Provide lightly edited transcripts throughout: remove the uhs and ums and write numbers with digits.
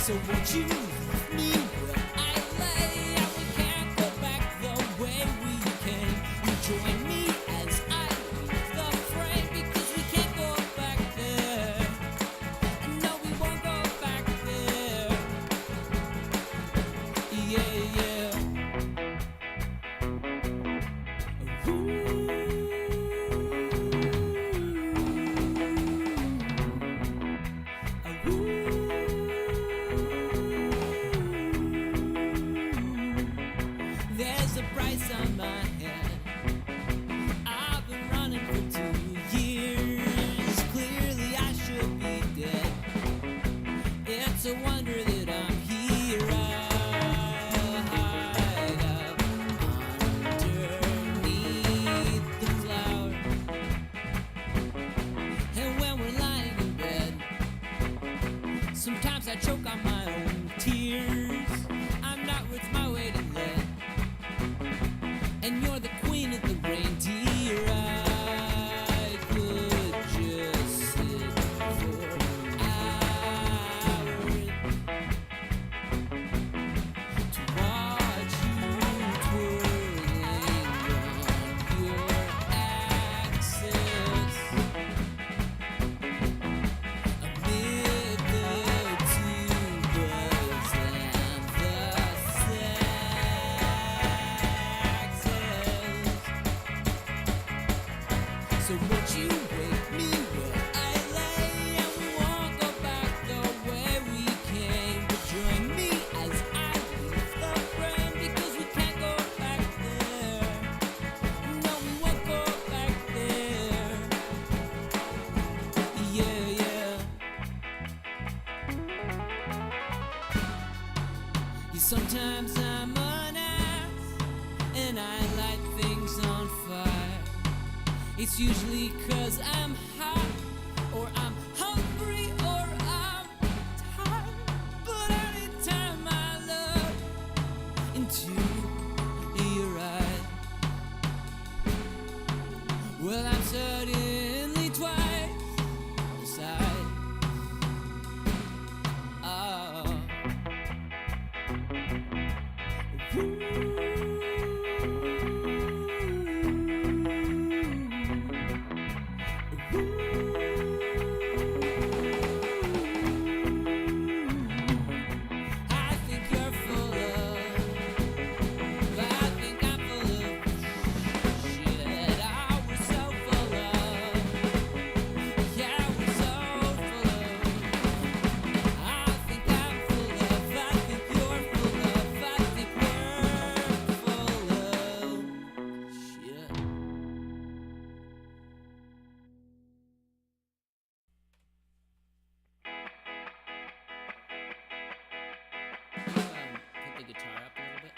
So won't you leave me where I lay? We can't go back the way we came. You join me as I leave the frame, because we can't go back there. No, we won't go back there. Yeah, yeah. There's a price on my head. I've been running for 2 years. Clearly I should be dead. It's a wonder that I'm here. I hide up underneath the flower. And when we're lying in bed, sometimes I choke on my own tears. I'm not worth my weight in lead, and you're the queen of the reindeer. I could just sit for hours to watch you twirling on your axis amid the tubas and the saxes. So won't you wake me where I lay? And we won't go back the way we came. But join me as I leave the frame, because we can't go back there. No, we won't go back there. Yeah, yeah. Yeah, sometimes I'm an ass and I light things on fire. It's usually 'cause I'm hot, or I'm hungry, or I'm tired. But anytime I look into your eyes, well, I'm suddenly twice the size. Oh. I think you're full of, I think I'm full of shit. Oh, we're so full of, yeah, we're so full of. I think I'm full of, I think you're full of, I think we're full of shit. Put the guitar up a little bit.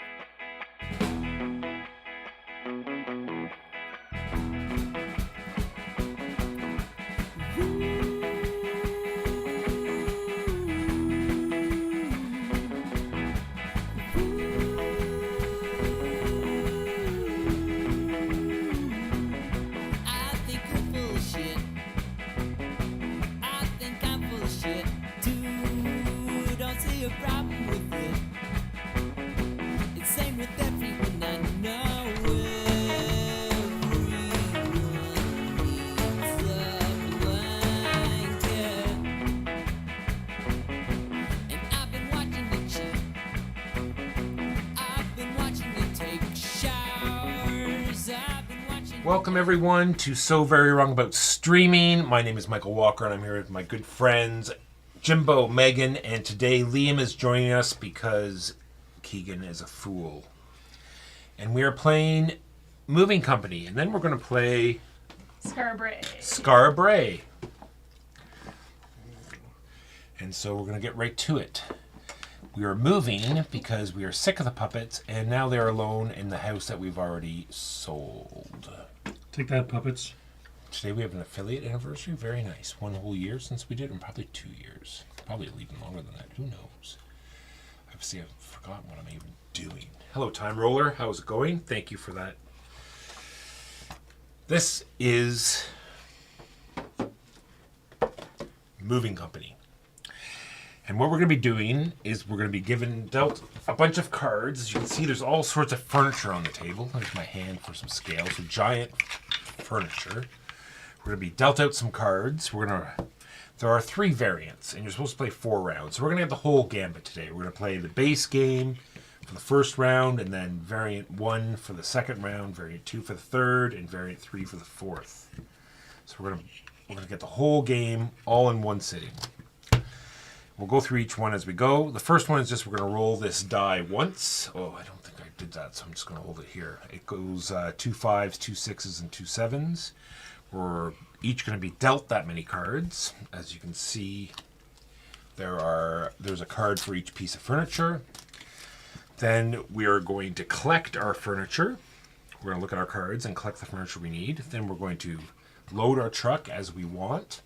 I think you're full of shit. I think I'm full of shit too. Don't see a problem with it. It's same with everyone I know. Everyone needs a blanket. And I've been watching you cheat. I've been watching you take showers. I've been watching. Welcome everyone to So Very Wrong About Streaming. My name is Michael Walker and I'm here with my good friends Jimbo, Megan, and today Liam is joining us because Keegan is a fool. And we are playing Moving Company, and then we're going to play Skara Brae. And so we're going to get right to it. We are moving because we are sick of the puppets, and now they're alone in the house that we've already sold. Take that, puppets. Today we have an affiliate anniversary. Very nice. 1 whole year since we did, and probably 2 years. Probably even longer than that. Who knows? Obviously, I've forgotten what I'm even doing. Hello, Time Roller. How's it going? Thank you for that. This is Moving Company. And what we're going to be doing is we're going to be dealt a bunch of cards. As you can see, there's all sorts of furniture on the table. There's my hand for some scales. So giant furniture. We're going to be dealt out some cards. There are 3 variants, and you're supposed to play 4 rounds. So we're going to get the whole gambit today. We're going to play the base game for the first round, and then variant 1 for the second round, variant 2 for the third, and variant 3 for the fourth. So we're going to get the whole game all in one sitting. We'll go through each one as we go. The first one is just we're going to roll this die once. Oh, I don't think I did that, so I'm just going to hold it here. It goes 2 5s, 2 6s, and 2 7s. We're each going to be dealt that many cards. As you can see, there's a card for each piece of furniture. Then we are going to collect our furniture. We're going to look at our cards and collect the furniture we need. Then we're going to load our truck as we want.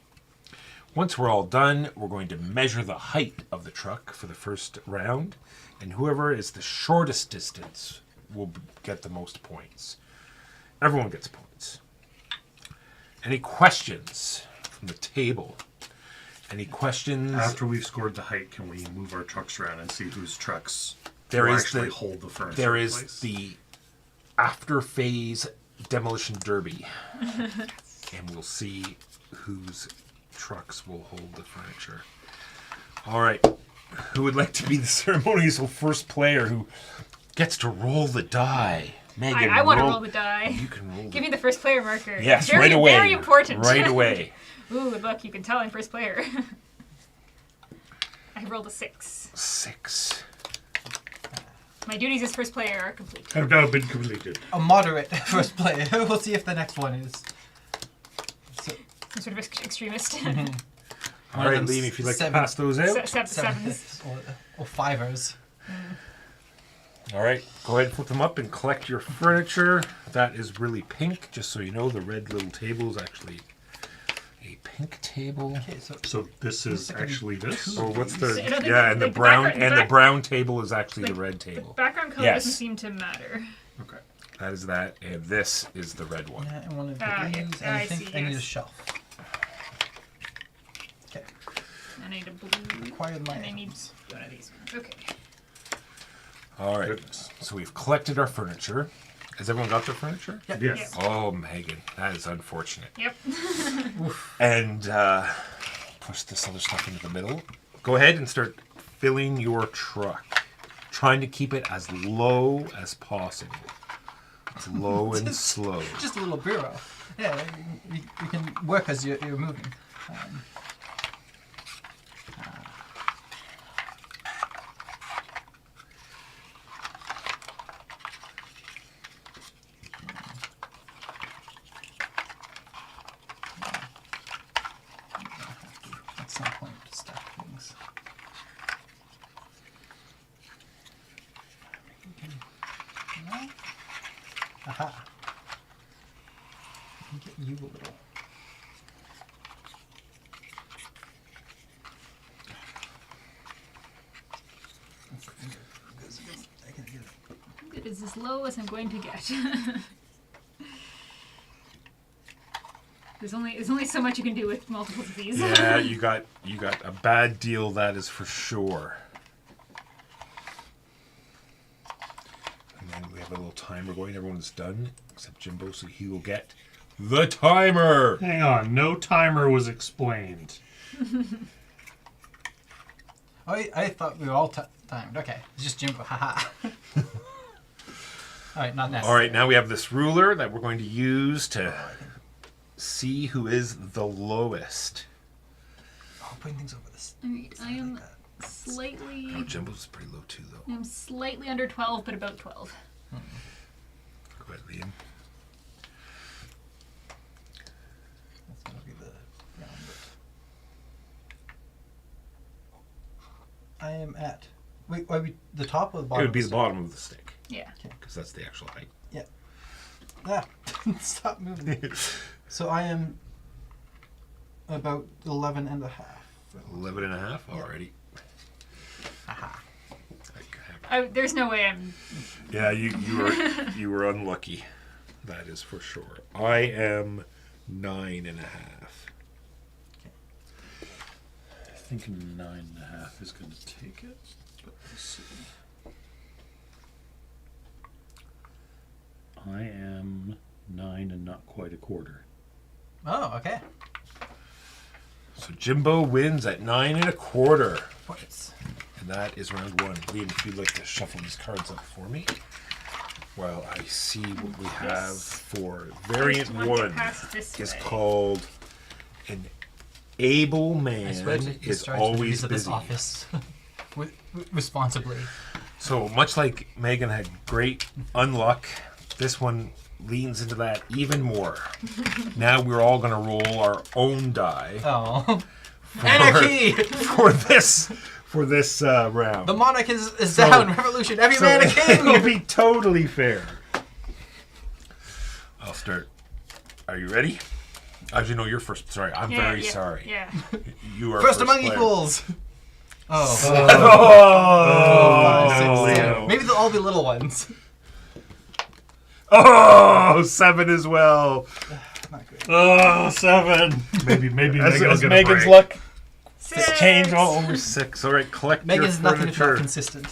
Once we're all done, we're going to measure the height of the truck for the first round, and whoever is the shortest distance will get the most points. Everyone gets points. Any questions from the table? Any questions? After we've scored the height, can we move our trucks around and see whose trucks hold the furniture? There in is place? the after phase demolition derby, and we'll see whose trucks will hold the furniture. All right, who would like to be the ceremonial first player who gets to roll the die? Megan, I want to roll the die. You can roll. Give me the first player marker. Yes, very, right away. Very important. Right away. Ooh, look, you can tell I'm first player. I rolled a 6. 6. My duties as first player are complete. Have now been completed. A moderate first player. We'll see if the next one is. Some sort of extremist. All right, Liam, if you'd like to pass those out. Sevens. Or 5ers. All right, go ahead and flip them up and collect your furniture. That is really pink, just so you know. The red little table is actually a pink table. Okay, So this is actually this? Oh, what's the... You know, Yeah, and the brown and the brown table is actually the red table. Background color Yes. doesn't seem to matter. Okay. That is that, and this is the red one. yeah, and one of Ah, these. yeah, And I I think see, I need a yes. shelf. Okay. And I need a blue. Acquired my And I need items. one of these. Okay. All right, Goodness. so we've collected our furniture. Has everyone got their furniture? Yep. Yes. Oh, Megan, that is unfortunate. Yep. And push this other stuff into the middle. Go ahead and start filling your truck. Trying to keep it as low as possible. It's low and slow. Just a little bureau. Yeah, you can work as you're moving. At some point to stack things. No? Aha. Let me get you a little. I can get it. It is as low as I'm going to get. There's only so much you can do with multiples of these. Yeah, you got a bad deal, that is for sure. And then we have a little timer going. Everyone's done except Jimbo, so he will get the timer. Hang on. No timer was explained. I thought we were all timed. Okay, it's just Jimbo. Haha. All right, not necessary. All right, now we have this ruler that we're going to use to see who is the lowest. Oh, putting things over this. Alright, I am slightly. Oh, Jimbo's pretty low too, though. I'm slightly under 12, but about 12. Go ahead, Liam. That's gonna be the round bit. I am at. Wait, are we the top or the It bottom? would be of the bottom of the stick Yeah. because that's the actual height. Yeah. Ah, stop moving. So I am about 11 and a half. 11 and a half Yeah. already. Aha. There's no way I'm. Yeah, you were unlucky. That is for sure. I am 9 and a half. think 9.5 is going to take it. But let's see. I am 9 and not quite a quarter. Oh, okay. So Jimbo wins at 9 1/4. Points. And that is round 1. Liam, if you'd like to shuffle these cards up for me. Well, I see what we have for variant 1 is called an able man is always of this busy. office responsibly. So much like Megan had great unluck, this one leans into that even more. Now we're all going to roll our own die. Oh. Anarchy! For this round. The monarch is down. Revolution. Every man a king. It'll be totally fair. I'll start. Are you ready? Actually, no, you're first. Sorry, I'm very sorry. Yeah. You are First among player. equals. Oh. Oh, Five, six, no. 7. Maybe they'll all be little ones. Oh, 7 as well. Not good. Oh, 7. Maybe As Megan Megan's luck. luck change all over 6. All right, collect Megan's your nothing if not furniture. consistent.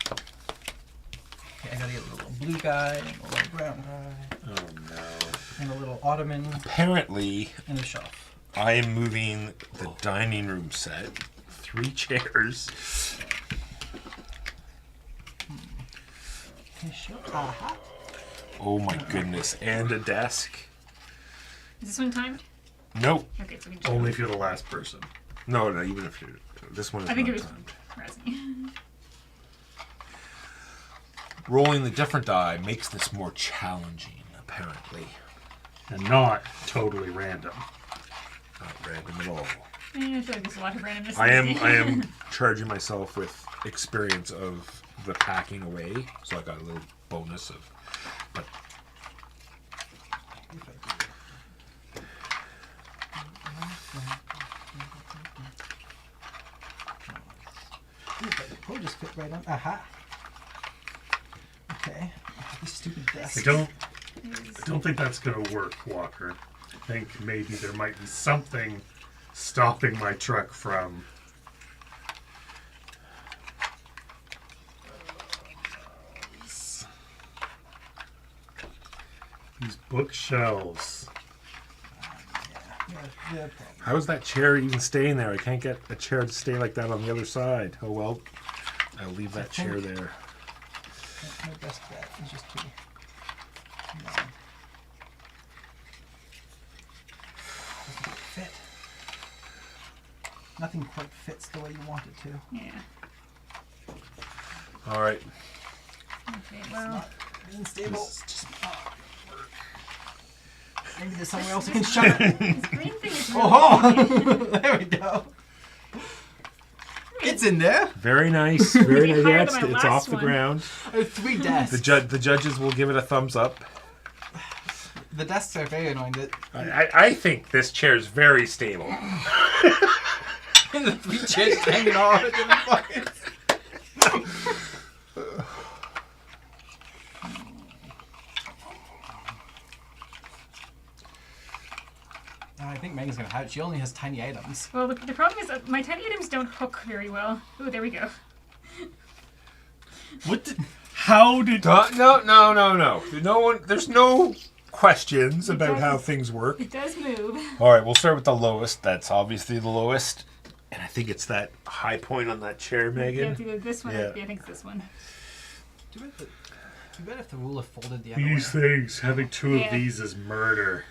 Okay, I gotta get a little blue guy, and a little brown guy, Oh no. and a little ottoman, Apparently, and a shelf. I am moving the dining room set. 3 chairs. Okay, sure. Aha. Oh my goodness. And a desk. Is this one timed? Nope. Okay, so we just. Only if you're the last person. No, even if you're... This one is I think not it was timed. Razzie. Rolling the different die makes this more challenging, apparently. And not totally random. Not random at all. I feel like there's a lot of randomness. I am charging myself with experience of the packing away, so I got a little bonus of... But Oh, just fit right on. Aha. Okay. Oh, this stupid desk. I don't think that's going to work, Walker. I think maybe there might be something stopping my truck from... These bookshelves. Yeah, how is that chair even staying there? I can't get a chair to stay like that on the other side. Oh well, I'll leave that chair there. my best bet is just to. No. Doesn't quite fit. Nothing quite fits the way you want it to. Yeah. All right. Okay, well. Being stable. Just maybe there's somewhere else I can shove it. This green thing is really Oh, there we go. It's in there. Very nice. Very nice. Higher Yeah, than it's, my it's last off the one. ground. I have 3 desks. The judges will give it a thumbs up. The desks are very annoying. I think this chair is very stable. The 3 chairs hanging all over different buckets. I think Megan's gonna have it. She only has tiny items. Well, the problem is that my tiny items don't hook very well. Oh, there we go. What? How did... No. No one. There's no questions about how things work. It does move. All right, we'll start with the lowest. That's obviously the lowest, and I think it's that high point on that chair, Yeah, Megan. it's either this one Yeah. or I think it's this one. Too bad if the ruler folded the other way. These things, having 2 Yeah. of these is murder.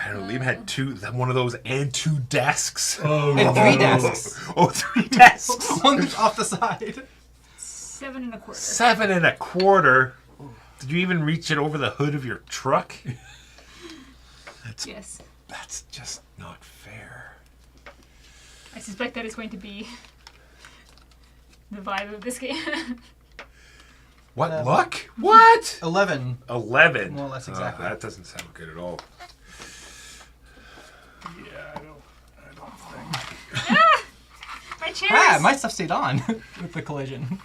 I don't know. Liam had one of those and 2 desks. Oh, And 3 desks. Oh, 3 desks. One that's off the side. 7 1/4. 7 1/4. Did you even reach it over the hood of your truck? Yes. That's just not fair. I suspect that is going to be the vibe of this game. What luck? What? 11. 11. More or less exactly. That doesn't sound good at all. Yeah, I don't think. My chairs! Ah, my stuff stayed on with the collision.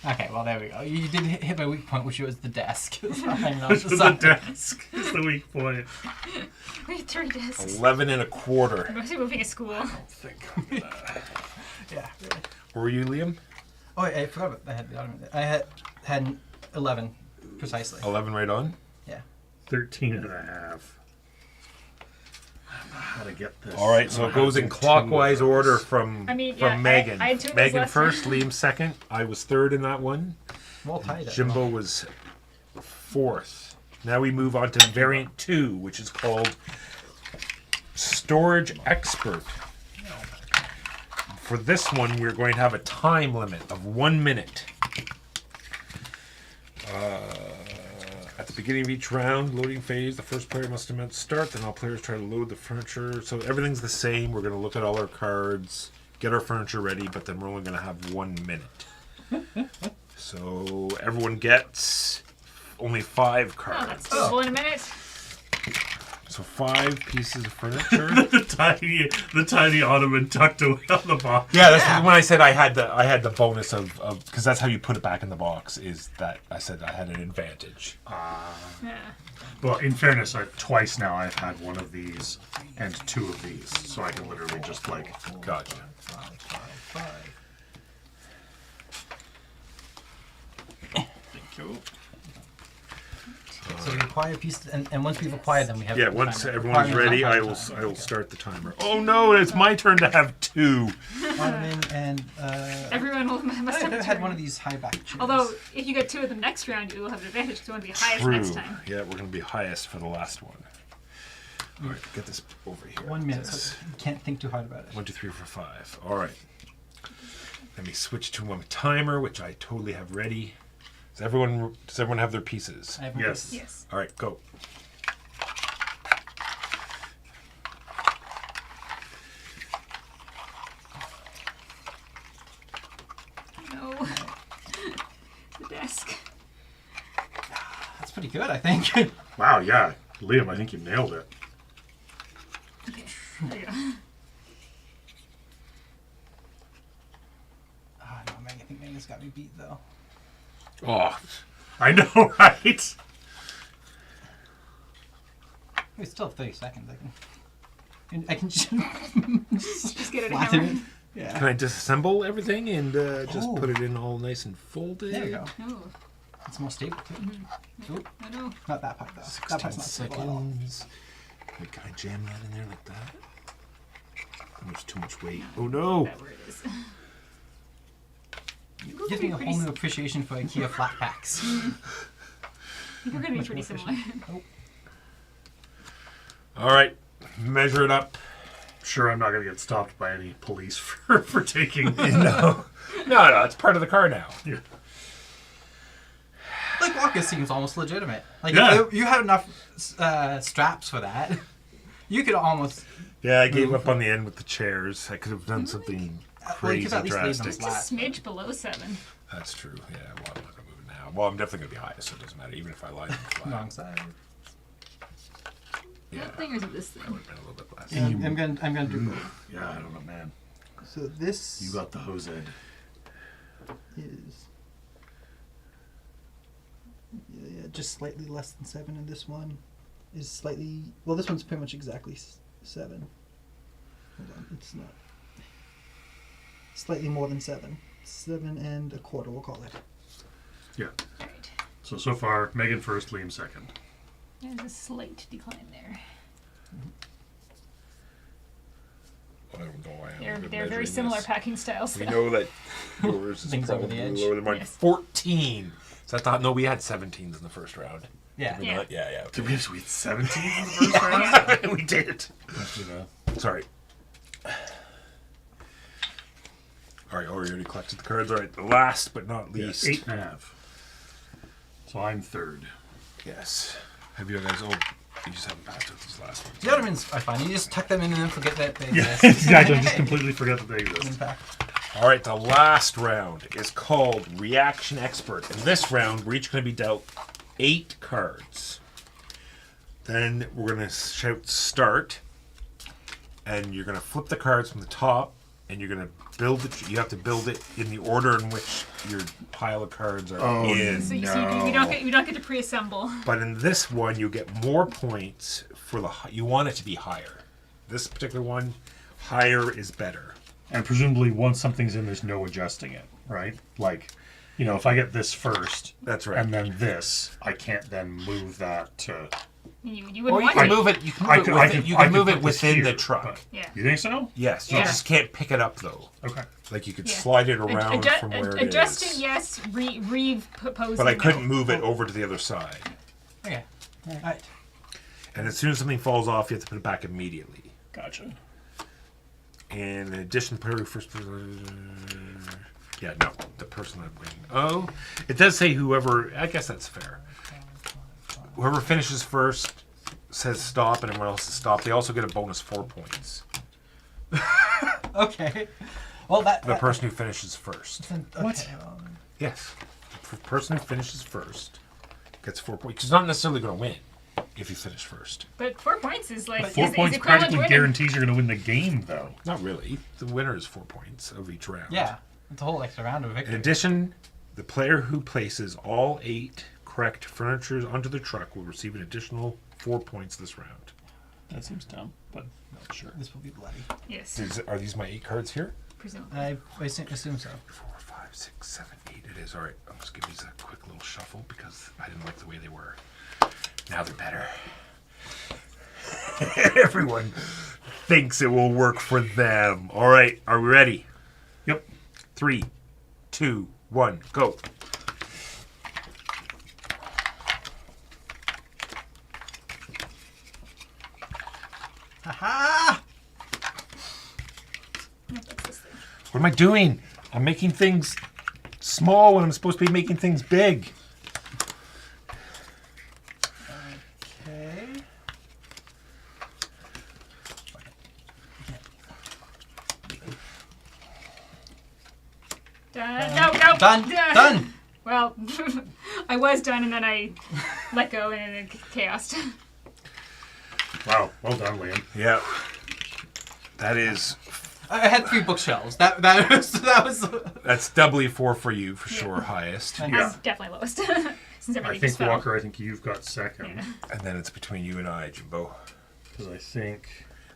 Okay, well there we go. You did hit my weak point, which was the desk. Hanging on to The side. desk is the weak point. We had 3 desks. 11 and a quarter. Mostly moving a school. Yeah. Really. Where were you, Liam? Oh, I forgot about I had the ottoman. I had 11 precisely. 11 right on. Yeah. 13 and a half. I don't know how to get this. All right, so it goes in clockwise order from I mean, yeah, Megan. I had 2 of those Megan last first, time. Liam second. I was third in that one. Well tied. Jimbo was fourth. Now we move on to variant 2, which is called Storage Expert. For this one, we're going to have a time limit of 1 minute. At the beginning of each round, loading phase, the first player must announce start, then all players try to load the furniture. So everything's the same. We're going to look at all our cards, get our furniture ready, but then we're only going to have 1 minute. So everyone gets only 5 Oh, cards. that's doable in a minute. So 5 pieces of furniture. the tiny ottoman tucked away on the box. Yeah, that's when I said I had the bonus of because that's how you put it back in the box. Is that I said I had an advantage. Yeah. Well, in fairness, twice now I've had one of these and 2 of these, so I can literally just like. Gotcha. Thank you. So we acquire pieces, and once we've acquired them, we have. Yeah, the once timer. everyone's Acquiring ready, I will time. I will start the timer. Oh no, it's my turn to have 2. Ottoman and Everyone must I've have a had turn. one of these high back chairs. Although, if you get 2 of them next round, you will have an advantage because you want to be highest True. next time. Yeah, we're gonna be highest for the last one. All right, get this over here. 1 minute, This. so you can't think too hard about it. 1, 2, 3, 4, 5. All right. Let me switch to my timer, which I totally have ready. Does everyone have their pieces? I have my Yes. pieces. Yes. All right, go. No. The desk. That's pretty good, I think. Wow, yeah. Liam, I think you nailed it. Okay. There you go. Oh no, Meg, I think Megan's got me beat though. Oh, I know, right? It's still 30 seconds. I can just Just get it flatten it. hammered. Yeah. can I disassemble everything and just Oh. put it in all nice and folded? There we go. No. It's more stable too. Oop, I know. not that part though. That 16 part's not stable at all. seconds. Wait, can I jam that in there like that? There's too much weight. Oh no! That where it is. Gives me a whole new appreciation for IKEA flat packs. We're going to be Much pretty more similar. All right, measure it up. Sure, I'm not going to get stopped by any police for taking. No, it's part of the car now. Yeah. Like Walker seems almost legitimate. Like Yeah. if you had enough straps for that, you could almost. Yeah, I gave up on the end with the chairs. I could have done something well, you crazy could at least leave them drastic. flat. Just a smidge below 7. That's true. Yeah, well, I'm not gonna move it now. Well, I'm definitely gonna be highest, so it doesn't matter. Even if I lie them flat. Wrong side. Yeah, What thing or is it this that thing? would have been a little bit less. I'm gonna do both. Yeah, I don't know, man. So this You got the hose ed. is yeah, just slightly less than 7, and this one is slightly. Well, this one's pretty much exactly 7. Hold on, it's not. Slightly more than 7. 7 and a quarter, we'll call it. Yeah. Right. So far, Megan first, Liam second. There's a slight decline there. I don't know why I'm They're good very measuring similar this. packing styles. We know that yours is Things over the probably edge. lower than mine. Yes. 14. So I thought, no, we had 17s in the first round. Yeah. Did we Yeah. not? Yeah. Did Okay. we have sweet 17 in the first round? we did. Sorry. All right, already collected the cards. All right, the last but not least. 8.5. So I'm third. Yes. Have you guys? Oh, you just haven't passed out these last ones. The ottomans are fine. You just tuck them in and then forget that they Yeah, exist. I just completely forgot that they In exist. fact, All right, the last round is called Reaction Expert. In this round, we're each going to be dealt 8 cards. Then we're going to shout start, and you're going to flip the cards from the top and you're gonna build it. You have to build it in the order in which your pile of cards are Oh, in. So, no. so you don't get to pre-assemble. But in this one, you get more points for you want it to be higher. This particular one, higher is better. And presumably, once something's in, there's no adjusting it, right? Like, if I get this first, That's right. and then this, I can't then move that to. You Or wouldn't you want can to. move it. You can I move could- it. I could- You I can could move put it this within the here, truck. but- Yeah. You think so? Yes, you Yeah. just can't pick it up though. Okay. Like you could Yeah. slide it around from where it adjusting, is. yes. Reposing. But I couldn't no. move it over to the other side. Okay. Alright. And as soon as something falls off, you have to put it back immediately. Gotcha. And in addition, player first. Yeah, no, the person that win. Oh, it does say whoever. I guess that's fair. Whoever finishes first says stop, and everyone else says stop. They also get a bonus 4 points. Okay. Well, The person who finishes first. Okay, What? Yes, the person who finishes first gets 4 points. He's not necessarily going to win if you finish first. But 4 points is like 4 is points equivalent to practically winning. guarantees you're going to win the game, though. Not really. The winner is 4 points of each round. Yeah. It's a whole extra round of In victory. addition, the player who places all 8 correct furniture onto the truck will receive an additional 4 points this round. That seems dumb, but sure. This will be bloody. Yes, Are these my 8 cards here? presumably. I assume so. 4, 5, 6, 7, 8. It is. All right. I'll just give these a quick little shuffle because I didn't like the way they were. Now they're better. Everyone thinks it will work for them. All right. Are we ready? Yep. 3, 2, 1, go. Haha! No, that's this thing. What am I doing? I'm making things small when I'm supposed to be making things big. Okay. No. Done. Done. Well, I was done, and then I let go, and it chaos. Wow. Well done, Liam. Yeah. That is. I had 3 bookshelves. That was. That's doubly 4 for you, for sure, highest. I'm Yeah. definitely lowest. Since everything I just think, fell. Walker, I think you've got second. Yeah. And then it's between you and I, Jimbo. Because I think.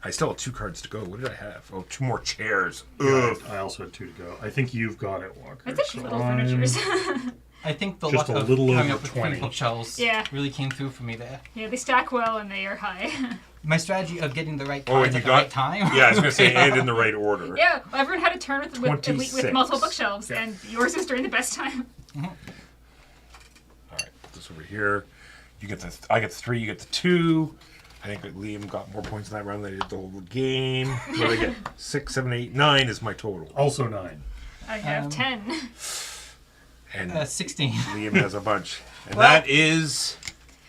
I still have 2 cards to go. What did I have? Oh, 2 more chairs. Yeah, Ugh. I also had 2 to go. I think you've got it, Walker. It's actually little I'm- furnitures. I think the Just luck a of little coming over up with 20. 3 bookshelves Yeah. really came through for me there. Yeah, they stack well, and they are high. My strategy of getting the right Oh, cards and you at the got. right time. Yeah, I was going to say, and in the right order. Yeah, everyone had a turn with 26. multiple bookshelves, Yeah. and yours was during the best time. All right, put this over here. You get the. I get the 3. You get the 2. I think that Liam got more points in that round than I did the whole game. What did I get? 6, 7, 8, 9 is my total. Also 9. I have 10. And 16. Liam has a bunch. And Well- that is.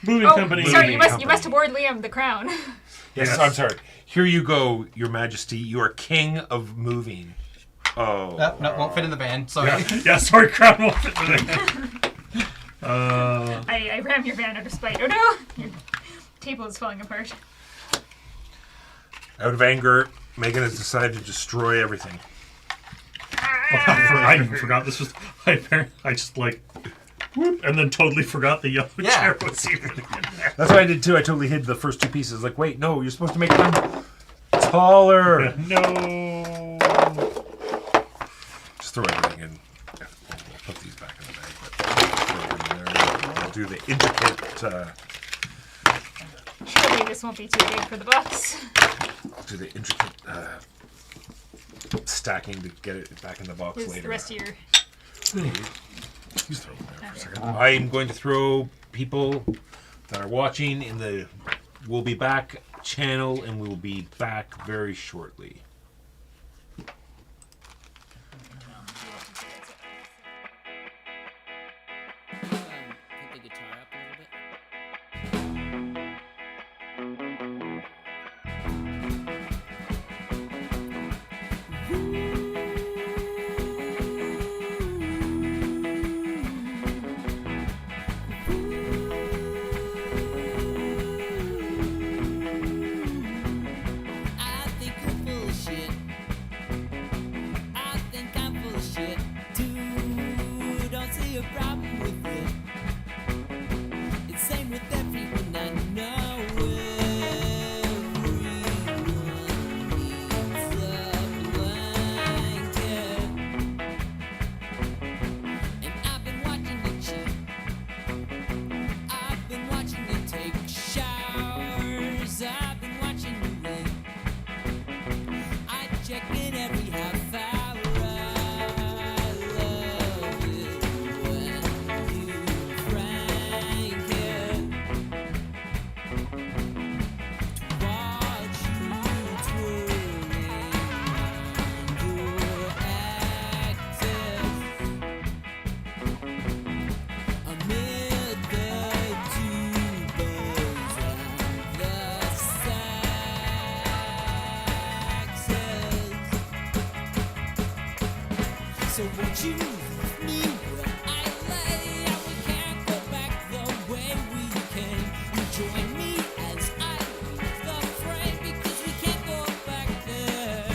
Moving Oh, company. sorry, Moving you must company. award Liam the crown. Yes, Yes. I'm sorry. Here you go, Your Majesty. You are king of moving. Oh. No, won't fit in the van. Sorry. Yeah, sorry, Crown won't fit today. I ram your van out of spite. Oh no! Your table is falling apart. Out of anger, Megan has decided to destroy everything. I even forgot this was. I just like. Whoop, and then totally forgot the yellow Yeah. chair was even in there. That's what I did too. I totally hid the first 2 pieces. Like, wait, no, you're supposed to make them taller. No. Just throw everything in. Yeah, we'll put these back in the bag, but throw it in there. I'll do the intricate. Surely this won't be too big for the box. I'll do the intricate stacking to get it back in the box Where's later. the rest of your... Please throw them there for a second. I'm going to throw people that are watching in the "We'll Be Back" channel, and we will be back very shortly. Put the guitar up a little bit. I think you're full of shit. So won't you leave me where I lay? We can't go back the way we came. You join me as I leave the frame, because we can't go back there.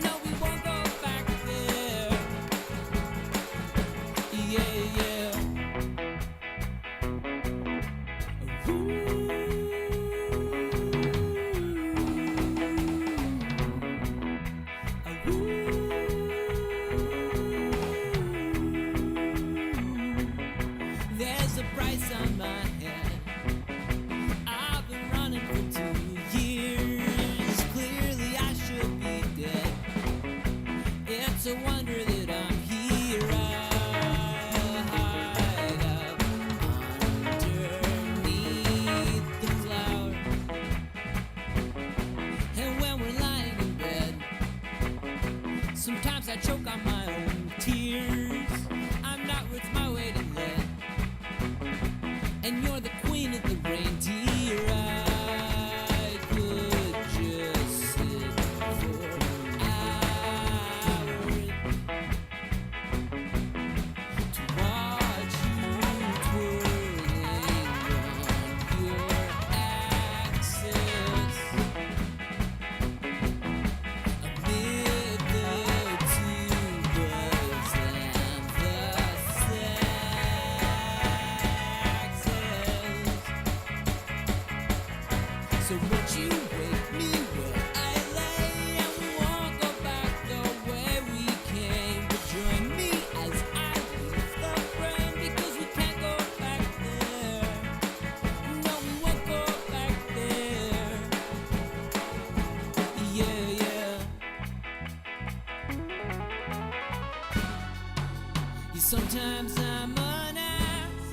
No, we won't go back there. Yeah, yeah. There's a price on my head. I've been running for 2 years. Clearly I should be dead. It's a wonder that I'm here. I hide up underneath the cloud. And when we're lying in bed, sometimes I choke on my own tears. I'm not worth my weight in lead, and you're the queen of the reindeer. I could just sit for hours to watch you twirling on your axis amid the tubas and the saxes. So won't you wake me where I lay? And we won't go back the way we came. But join me as I leave the frame, because we can't go back there. No, we won't go back there. Yeah, yeah. Yeah, sometimes I'm an ass,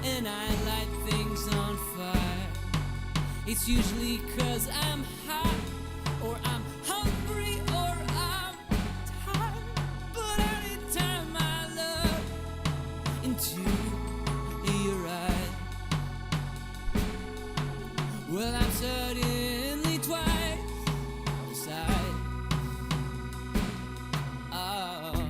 and I light things on fire. It's usually 'cause I'm hot, or I'm hungry, or I'm tired. But anytime I look into your eyes, well, I'm suddenly twice the size. Oh.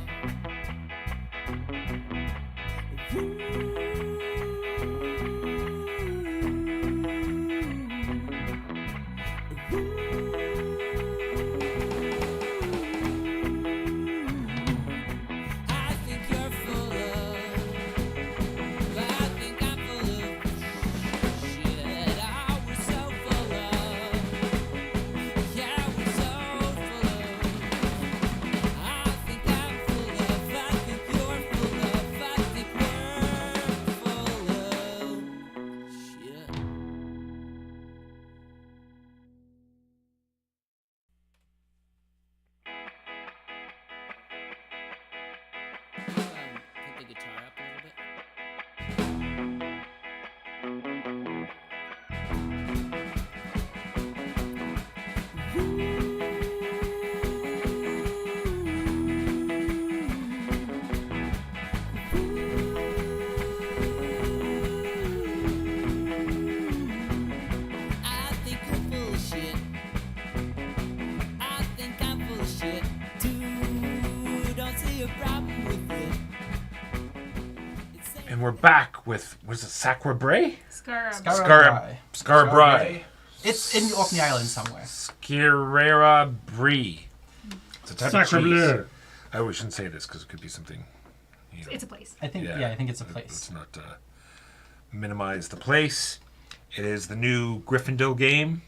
I think you're full of, I think I'm full of shit. Oh, we're so full of, yeah, we're so full of. I think I'm full of, I think you're full of, I think we're full of shit. Put the guitar up a little bit. I think you're full of shit. I think I'm full of shit too. Don't see a problem with it. It's And we're back with, what is it, Sacra Brae? Skara. Skara, Skara Brae. It's in the Orkney Islands somewhere. Skara Brae. It's a type Sacre of cheese. bleu. I always shouldn't say this because it could be something. You know, It's a place. I think I think it's a place. Let's not minimize the place. It is the new Gryffindor game.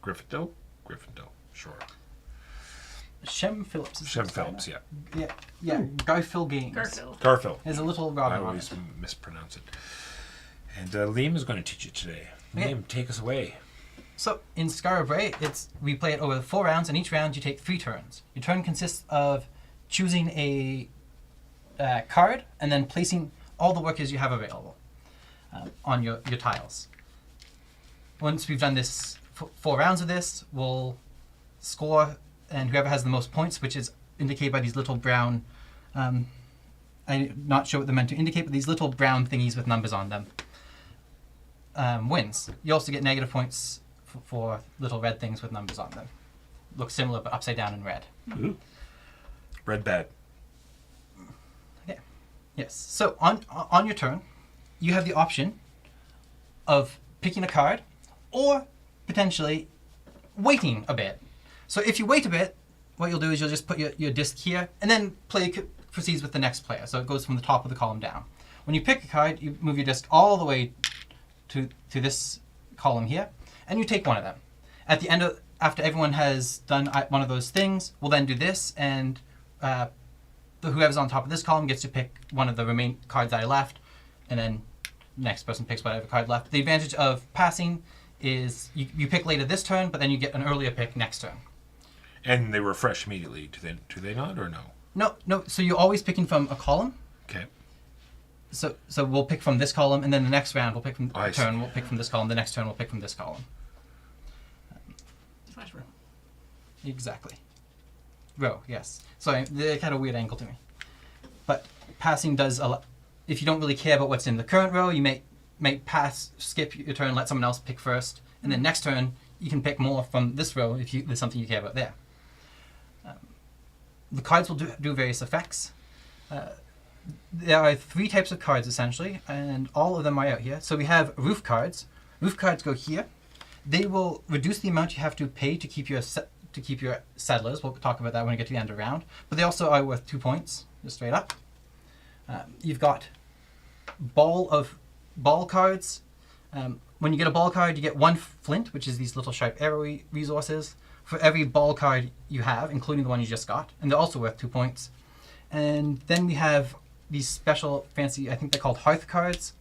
Gryffindor? Gryffindor, sure. Shem Phillips. Is Shem the Phillips, designer. yeah. Yeah. Garfield Games. Garfield. Garfield. There's a little I Robin on always it. mispronounce it. And Liam is going to teach it today. Okay. Liam, take us away. So in Skara Brae, we play it over 4 rounds, and each round you take 3 turns. Your turn consists of choosing a card and then placing all the workers you have available on your tiles. Once we've done this 4 rounds of this, we'll score, and whoever has the most points, which is indicated by these little brown, I'm not sure what they're meant to indicate, but these little brown thingies with numbers on them, wins. You also get negative points for little red things with numbers on them. Look similar, but upside down in red. Ooh. Red bad. Okay. Yes. So on your turn, you have the option of picking a card, or potentially waiting a bit. So if you wait a bit, what you'll do is you'll just put your disc here, and then play proceeds with the next player. So it goes from the top of the column down. When you pick a card, you move your disc all the way to this column here, and you take one of them. At the end of, after everyone has done one of those things, we'll then do this, and whoever's on top of this column gets to pick one of the remaining cards that are left, and then the next person picks whatever card left. The advantage of passing is you pick later this turn, but then you get an earlier pick next turn. And they refresh immediately. Do they not, or no? No. So you're always picking from a column. Okay. So we'll pick from this column, and then the next round we'll pick from I see. turn. We'll pick from this column. The next turn we'll pick from this column. Slash row. Exactly. Row, yes. Sorry, they're kind of weird angle to me. But passing does allow. If you don't really care about what's in the current row, you may pass, skip your turn, let someone else pick first, and then next turn you can pick more from this row if there's something you care about there. The cards will do various effects. There are 3 types of cards essentially, and all of them are out here. So we have roof cards. Roof cards go here. They will reduce the amount you have to pay to keep your settlers. We'll talk about that when we get to the end of the round. But they also are worth 2 points, just straight up. You've got ball cards. When you get a ball card, you get 1 flint, which is these little sharp arrow resources, for every ball card you have, including the one you just got. And they're also worth 2 points. And then we have these special fancy, I think they're called hearth cards,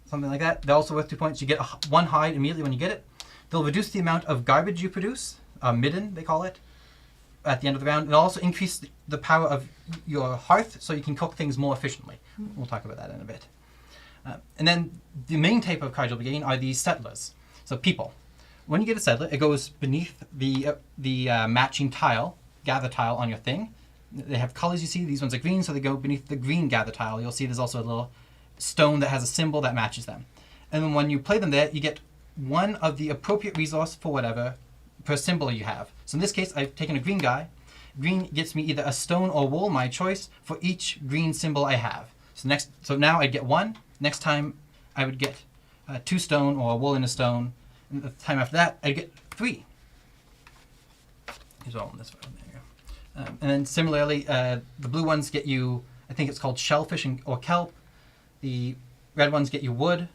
something like that. They're also worth 2 points. You get 1 hide immediately when you get it. They'll reduce the amount of garbage you produce, midden they call it, at the end of the round. It'll also increase the power of your hearth, so you can cook things more efficiently. We'll talk about that in a bit. And then the main type of cards you'll be getting are these settlers. So people. When you get a settler, it goes beneath the matching tile, gather tile on your thing. They have colors you see. These ones are green, so they go beneath the green gather tile. You'll see there's also a little stone that has a symbol that matches them. And then when you play them there, you get 1 of the appropriate resource for whatever per symbol you have. So in this case, I've taken a green guy. Green gets me either a stone or wool, my choice, for each green symbol I have. So now I'd get 1. Next time I would get 2 stone or a wool and a stone. And the time after that, I'd get 3. Here's all in this one. There you go. And then similarly, the blue ones get you, I think it's called shellfish or kelp. The red ones get you wood,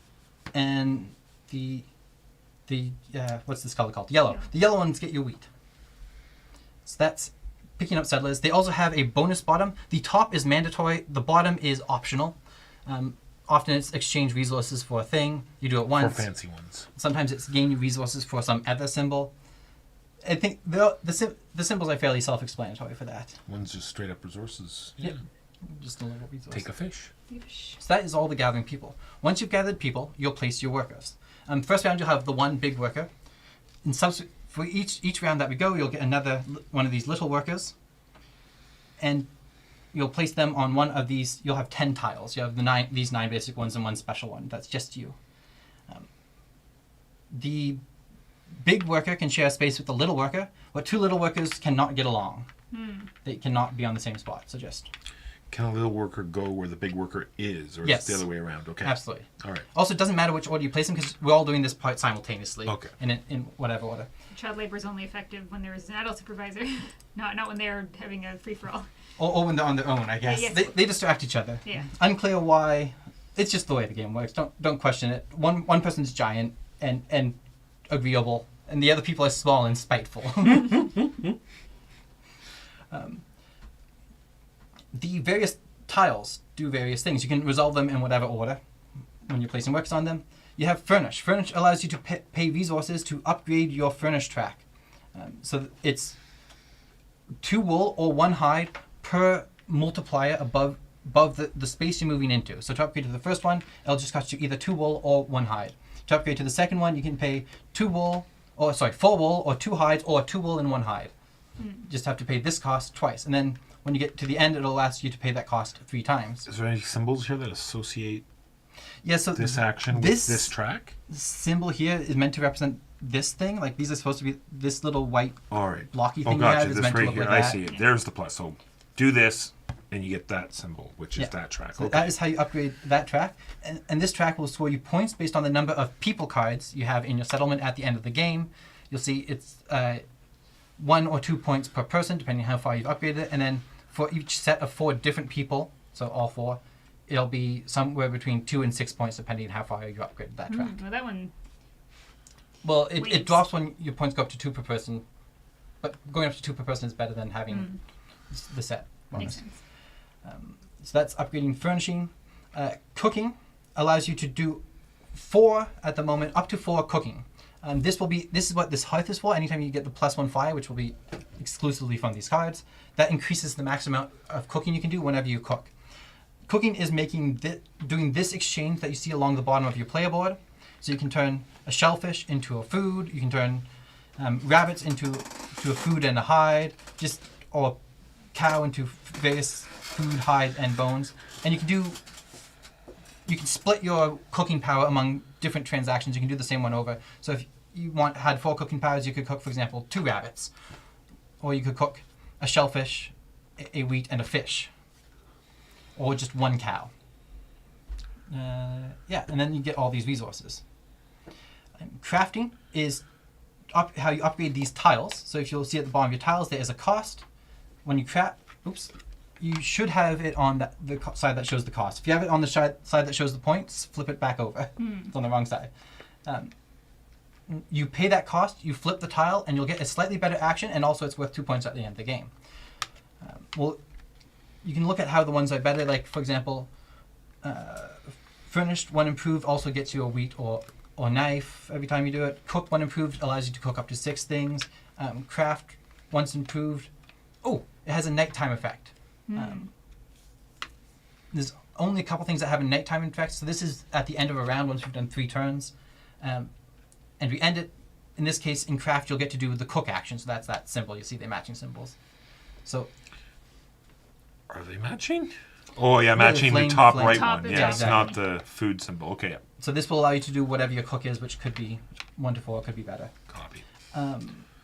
and the what's this color called? Yellow. The yellow ones get you wheat. So that's picking up settlers. They also have a bonus bottom. The top is mandatory. The bottom is optional. Often it's exchange resources for a thing. You do it once. For fancy ones. Sometimes it's gain you resources for some other symbol. I think the symbols are fairly self-explanatory for that. One's just straight up resources. Yeah. Just a little resource. Take a fish. So that is all the gathering people. Once you've gathered people, you'll place your workers. First round, you'll have the 1 big worker. For each round that we go, you'll get another one of these little workers, and you'll place them on one of these. You'll have 10 tiles. You have these 9 basic ones and 1 special one. That's just you. The big worker can share space with the little worker, but 2 little workers cannot get along. They cannot be on the same spot. So just. Can a little worker go where the big worker is, or Yes. is it the other way around? Okay. Absolutely. All right. Also, it doesn't matter which order you place them, because we're all doing this part simultaneously. Okay. In whatever order. Child labor is only effective when there is an adult supervisor, not when they're having a free-for-all. Or when they're on their own, I guess. yes. They distract each other. Yeah. Unclear why. It's just the way the game works. Don't question it. One person's giant and agreeable, and the other people are small and spiteful. The various tiles do various things. You can resolve them in whatever order when you're placing works on them. You have furnish. Furnish allows you to pay resources to upgrade your furnish track. So it's 2 wool or 1 hide per multiplier above the space you're moving into. So to upgrade to the first one, it'll just cost you either 2 wool or 1 hide. To upgrade to the second one, you can pay 4 wool or 2 hides, or 2 wool and 1 hide. Just have to pay this cost twice. And then when you get to the end, it'll ask you to pay that cost 3 times. Is there any symbols here that associate Yeah, so this action with this track? symbol here is meant to represent this thing. Like, these are supposed to be this little white All right. blocky thing Oh, you gotcha. have is This meant to right look here. like I that. see it. There's the plus. So do this, and you get that symbol, which is Yeah. that track. So Okay. that is how you upgrade that track. And this track will score you points based on the number of people cards you have in your settlement at the end of the game. You'll see it's 1 or 2 points per person, depending on how far you've upgraded it. And then for each set of 4 different people, so all 4, it'll be somewhere between 2 and 6 points, depending on how far you upgraded that track. Well, that one. Well, it Weird. drops when your points go up to 2 per person, but going up to 2 per person is better than having the set Makes bonus. sense. So that's upgrading furnishing. Cooking allows you to do 4 at the moment, up to 4 cooking. This is what this hearth is for. Anytime you get the +1 fire, which will be exclusively from these cards, that increases the max amount of cooking you can do whenever you cook. Cooking is doing this exchange that you see along the bottom of your player board. So you can turn a shellfish into a food. You can turn rabbits into a food and a hide, or cow into various food, hide, and bones. And you can split your cooking power among different transactions. You can do the same one over. So if you had 4 cooking powers, you could cook, for example, 2 rabbits, or you could cook a shellfish, a wheat, and a fish, or just 1 cow. And then you get all these resources. Crafting is how you upgrade these tiles. So if you'll see at the bottom of your tiles, there is a cost. When you craft, you should have it on the side that shows the cost. If you have it on the side that shows the points, flip it back over. It's on the wrong side. You pay that cost, you flip the tile, and you'll get a slightly better action, and also it's worth 2 points at the end of the game. You can look at how the ones are better, like, for example, furnished, 1 improved, also gets you a wheat or knife every time you do it. Cooked, 1 improved, allows you to cook up to 6 things. Craft, once improved. It has a nighttime effect. There's only a couple things that have a nighttime effect, so this is at the end of a round once we've done 3 turns. And we end it, in this case, in craft, you'll get to do the cook action, so that's that symbol. You see the matching symbols. So, Are they matching? Oh, yeah, the matching flame- the top flame. right Top one. is Yeah, it's exactly. not the food symbol. Okay, yeah. so this will allow you to do whatever your cook is, which could be 1 to 4, could be better. Copy.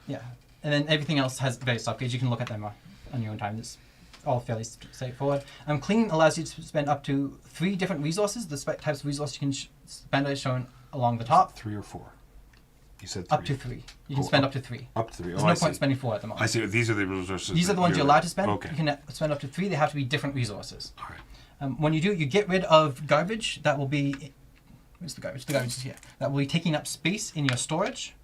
Yeah, and then everything else has various upgrades. You can look at them on your own time. It's all fairly straightforward. Clean allows you to spend up to 3 different resources. The types of resources you can spend are shown along the top. 3 or 4? You said 3. Up to 3. You can spend up to 3. Up to 3. There's Oh, no I point see. spending 4 at the moment. I see. These are the resources. These are that the ones you're allowed to spend. Okay. You can spend up to 3. They have to be different resources. All right. When you do, you get rid of garbage that will be. Where's the garbage? The garbage is here. That will be taking up space in your storage.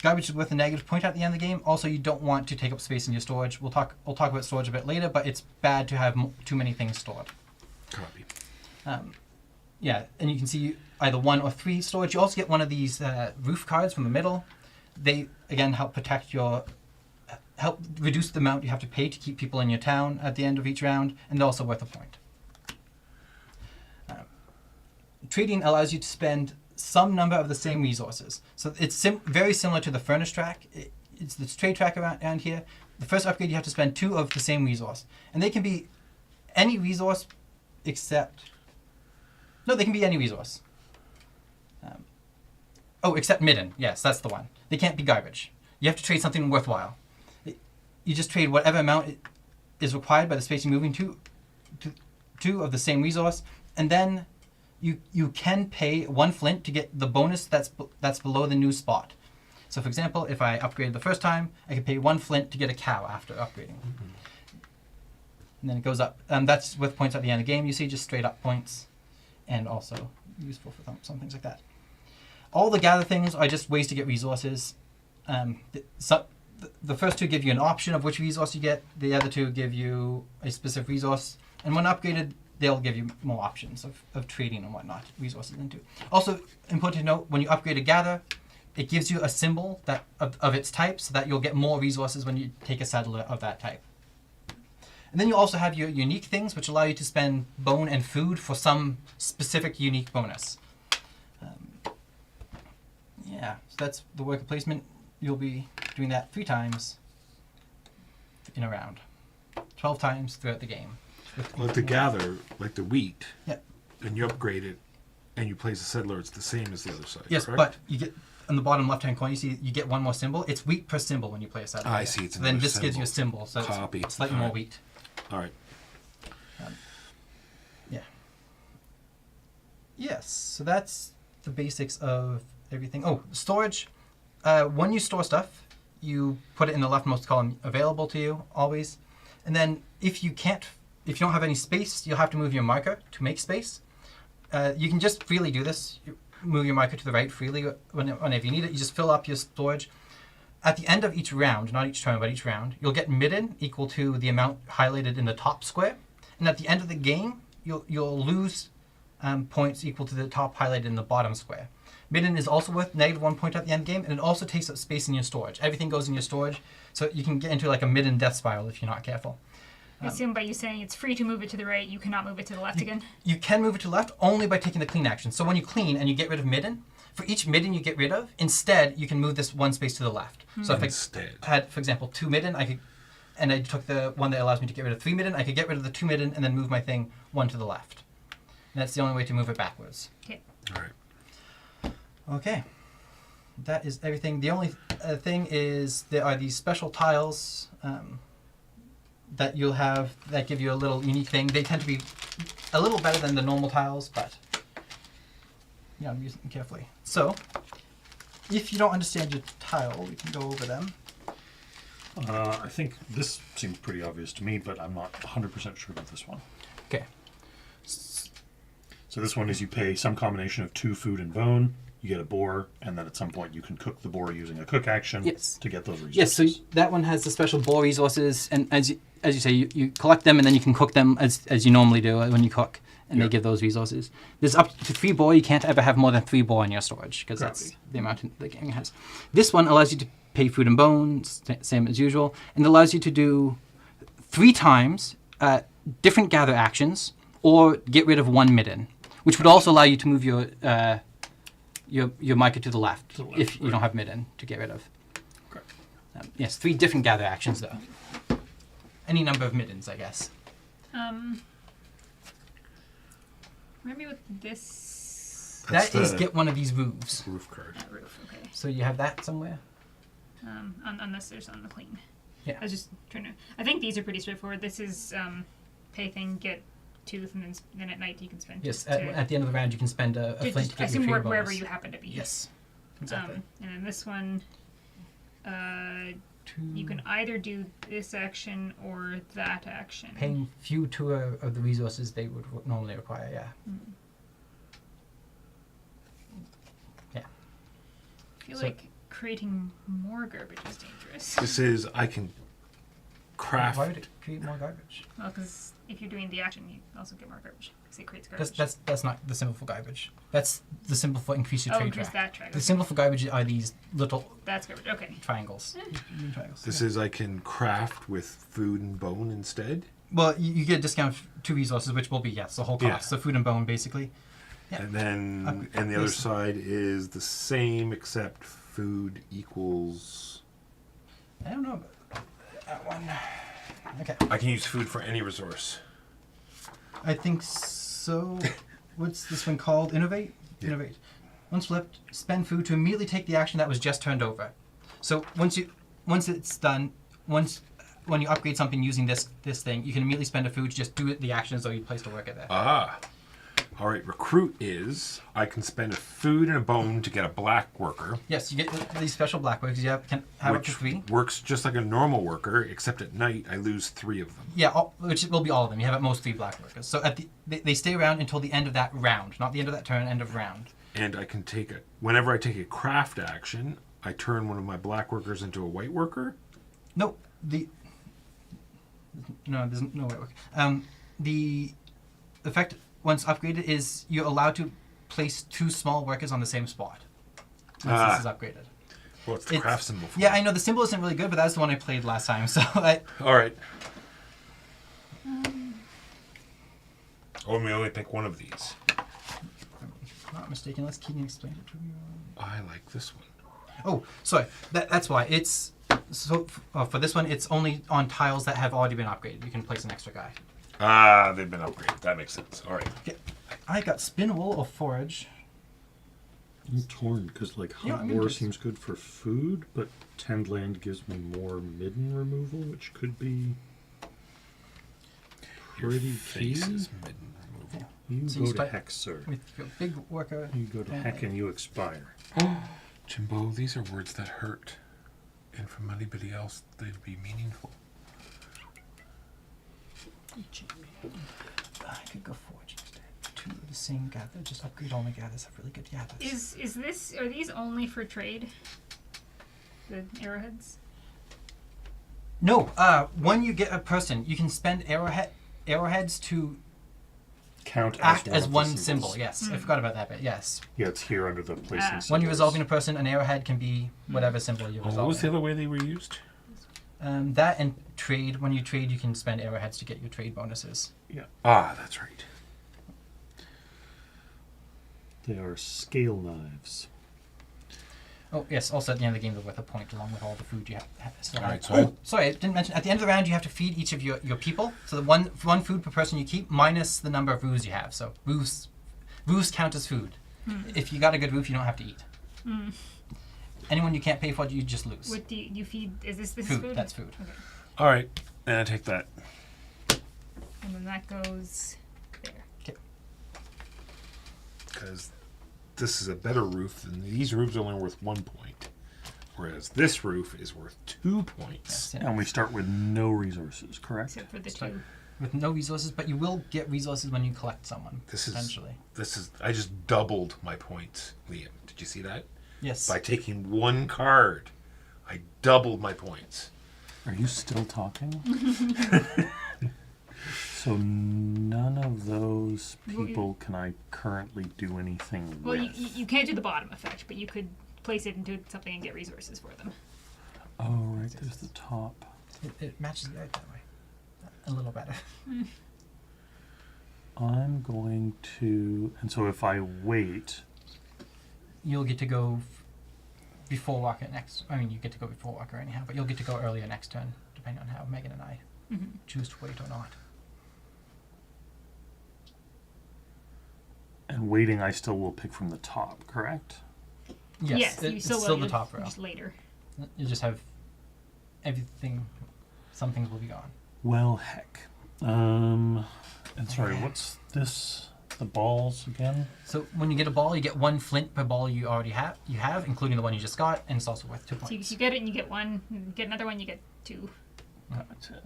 Garbage is worth a negative point at the end of the game. Also, you don't want to take up space in your storage. We'll talk about storage a bit later, but it's bad to have too many things stored. Copy. Yeah, and you can see either 1 or 3 storage. You also get one of these roof cards from the middle. They again help reduce the amount you have to pay to keep people in your town at the end of each round, and they're also worth a point. Trading allows you to spend some number of the same resources. So it's very similar to the furnace track. It's this trade track around here. The first upgrade, you have to spend 2 of the same resource. And they can be any resource except... No, they can be any resource. Except midden. Yes, that's the one. They can't be garbage. You have to trade something worthwhile. You just trade whatever amount is required by the space you're moving to 2 of the same resource, and then you can pay 1 flint to get the bonus that's below the new spot. So, for example, if I upgrade the first time, I can pay 1 flint to get a cow after upgrading. And then it goes up. That's with points at the end of the game. You see, just straight up points, and also useful for some things like that. All the gather things are just ways to get resources. The first 2 give you an option of which resource you get. The other 2 give you a specific resource. And when upgraded, they'll give you more options of trading and whatnot, resources into. Also, important to note, when you upgrade a gather, it gives you a symbol of its type so that you'll get more resources when you take a settler of that type. And then you also have your unique things, which allow you to spend bone and food for some specific unique bonus. So that's the worker placement. You'll be doing that 3 times in a round. 12 times throughout the game. Like the gather, like the wheat, Yeah. and you upgrade it, and you place a settler, it's the same as the other side. Yes, correct? but you get on the bottom left-hand corner. You see, you get 1 more symbol. It's wheat per symbol when you play a settler. I see, it's So then another this gives you a symbol. symbol, so Copy. it's slightly more Alright. wheat. All right. Yeah. Yes, so that's the basics of everything. Oh, storage. When you store stuff, you put it in the leftmost column, available to you always. And then if you don't have any space, you'll have to move your marker to make space. You can just freely do this. You move your marker to the right freely whenever you need it. You just fill up your storage. At the end of each round, not each turn, but each round, you'll get midden equal to the amount highlighted in the top square. And at the end of the game, you'll lose points equal to the top highlighted in the bottom square. Midden is also worth -1 point at the end of the game, and it also takes up space in your storage. Everything goes in your storage, so you can get into like a midden death spiral if you're not careful. I assume by you saying it's free to move it to the right, you cannot move it to the left again. You can move it to the left only by taking the clean action. So when you clean and you get rid of midden, for each midden you get rid of, instead you can move this one space to the left. So if I had, for example, 2 midden, I took the one that allows me to get rid of 3 midden, I could get rid of the 2 midden and then move my thing 1 to the left. And that's the only way to move it backwards. Okay. All right. Okay. That is everything. The only thing is there are these special tiles that you'll have that give you a little unique thing. They tend to be a little better than the normal tiles, but yeah, I'm using them carefully. So, if you don't understand your tile, we can go over them. I think this seems pretty obvious to me, but I'm not 100% sure about this one. Okay. So this one is you pay some combination of 2 food and bone, you get a boar, and then at some point you can cook the boar using a cook action Yes. to get those resources. Yes, so that one has the special boar resources, and as you say, you collect them and then you can cook them as you normally do when you cook, and they give those resources. There's up to 3 boar. You can't ever have more than 3 boar in your storage because that's the amount the game has. This one allows you to pay food and bones, same as usual, and it allows you to do 3 times different gather actions or get rid of 1 midden, which would also allow you to move your marker to the left if you don't have midden to get rid of. Okay. Yes, 3 different gather actions though. Any number of middens, I guess. Remind me with this That's That is the get one of these roofs. roof card. roof. Okay. So you have that somewhere? Unless there's on the clean. Yeah. I was just trying to. I think these are pretty straightforward. This is pay thing, get tooth, and then at night you can spend. Yes, just at the end of the round you can spend a flint to I get your assume free wherever bonus. you happen to be. Yes, exactly. And then this one, you can either do this action or that action. Paying few to of the resources they would normally require, yeah. Yeah. I feel So- like creating more garbage is dangerous. This is I can craft. Why would it create more garbage? Well, because if you're doing the action, you also get more garbage because it creates garbage. That's not the symbol for garbage. That's the symbol for increase your Oh, trade increase track. that track. The Okay. symbol for garbage are these little That's garbage. Okay. triangles. Triangles. This is I can craft with food and bone instead. Well, you get a discount to resources, which will be, yes, the whole cost. Yeah. So food and bone, basically. Yeah. And then and the other side is the same except food equals. I don't know about that one. Okay. I can use food for any resource. I think so. What's this one called? Innovate? Yeah. Innovate. Once flipped, spend food to immediately take the action that was just turned over. So once it's done, when you upgrade something using this thing, you can immediately spend a food to just do the action as though you placed a worker there. Ah. All right, recruit is I can spend a food and a bone to get a black worker, Yes, you get these special black workers. You can have up to which 3. works just like a normal worker, except at night I lose 3 of them. Yeah, which will be all of them. You have at most 3 black workers. So they stay around until the end of that round, not the end of that turn, end of round. And I can whenever I take a craft action, I turn one of my black workers into a white worker. No, there's no way work. The effect once upgraded is you're allowed to place 2 small workers on the same spot. Once this is upgraded. Well, it's the craft symbol. For Yeah, me. I know the symbol isn't really good, but that's the one I played last time. So All right. We only pick one of these. if I'm not mistaken, let's Keaton explain it to you. I like this one. Oh, sorry. That's why it's so for this one. It's only on tiles that have already been upgraded. You can place an extra guy. Ah, they've been upgraded. That makes sense. All right. Okay. I got spin wool or forage. I'm torn because like Yeah, hot I'm war interested. seems good for food, but tend land gives me more midden removal, which could be. Security face key? is mid removal. You So go you to start- heck, sir. With your big worker. You go to heck and you expire. Jimbo, these are words that hurt. And from anybody else, they'd be meaningful. I could go forge instead. 2 of the same gather. Just upgrade all my gathers. Have really good gathers. Is this, are these only for trade? The arrowheads? No. When you get a person, you can spend arrowheads to Count act as of the one symbols. symbol. Yes, I forgot about that bit. Yes. Yeah, it's here under the placing symbols. When you're resolving a person, an arrowhead can be whatever symbol you're Oh, what was the resolving. other way they were used? That and trade. When you trade, you can spend arrowheads to get your trade bonuses. Ah, that's right. They are scale knives. Oh, yes. Also, at the end of the game, they're worth a point along with all the food you have. So All right, so oh, sorry, I didn't mention. At the end of the round, you have to feed each of your people. So the one food per person you keep minus the number of roofs you have. So roofs count as food. If you got a good roof, you don't have to eat. Anyone you can't pay for, you just lose. What do you feed? Is this Food. food? That's food. Okay. all right, and I take that. And then that goes there. Because this is a better roof than these roofs are only worth 1 point, whereas this roof is worth 2 points. Yes, And we start with no resources, correct? Except for the Sorry. 2. With no resources, but you will get resources when you collect someone. This is eventually. I just doubled my points, Liam. Did you see that? Yes. By taking 1 card, I doubled my points. Are you still talking? So none of those people can I currently do anything Well, with. you can't do the bottom effect, but you could place it into something and get resources for them. Oh, right, there's the top. It matches the art that way. A little better. I'm going to, and so if I wait, You'll get to go before Walker next. I mean, you get to go before Walker anyhow, but you'll get to go earlier next turn, depending on how Megan and I choose to wait or not. and waiting I still will pick from the top, correct? Yes, you it's still still will. the top row. Just later. You just have everything. Some things will be gone. Well, heck. And sorry, what's this? The balls again? So when you get a ball, you get 1 flint per ball you already have. You have, including the one you just got, and it's also worth 2 So points. you get it and you get 1. And get another one, you get 2. Gotcha.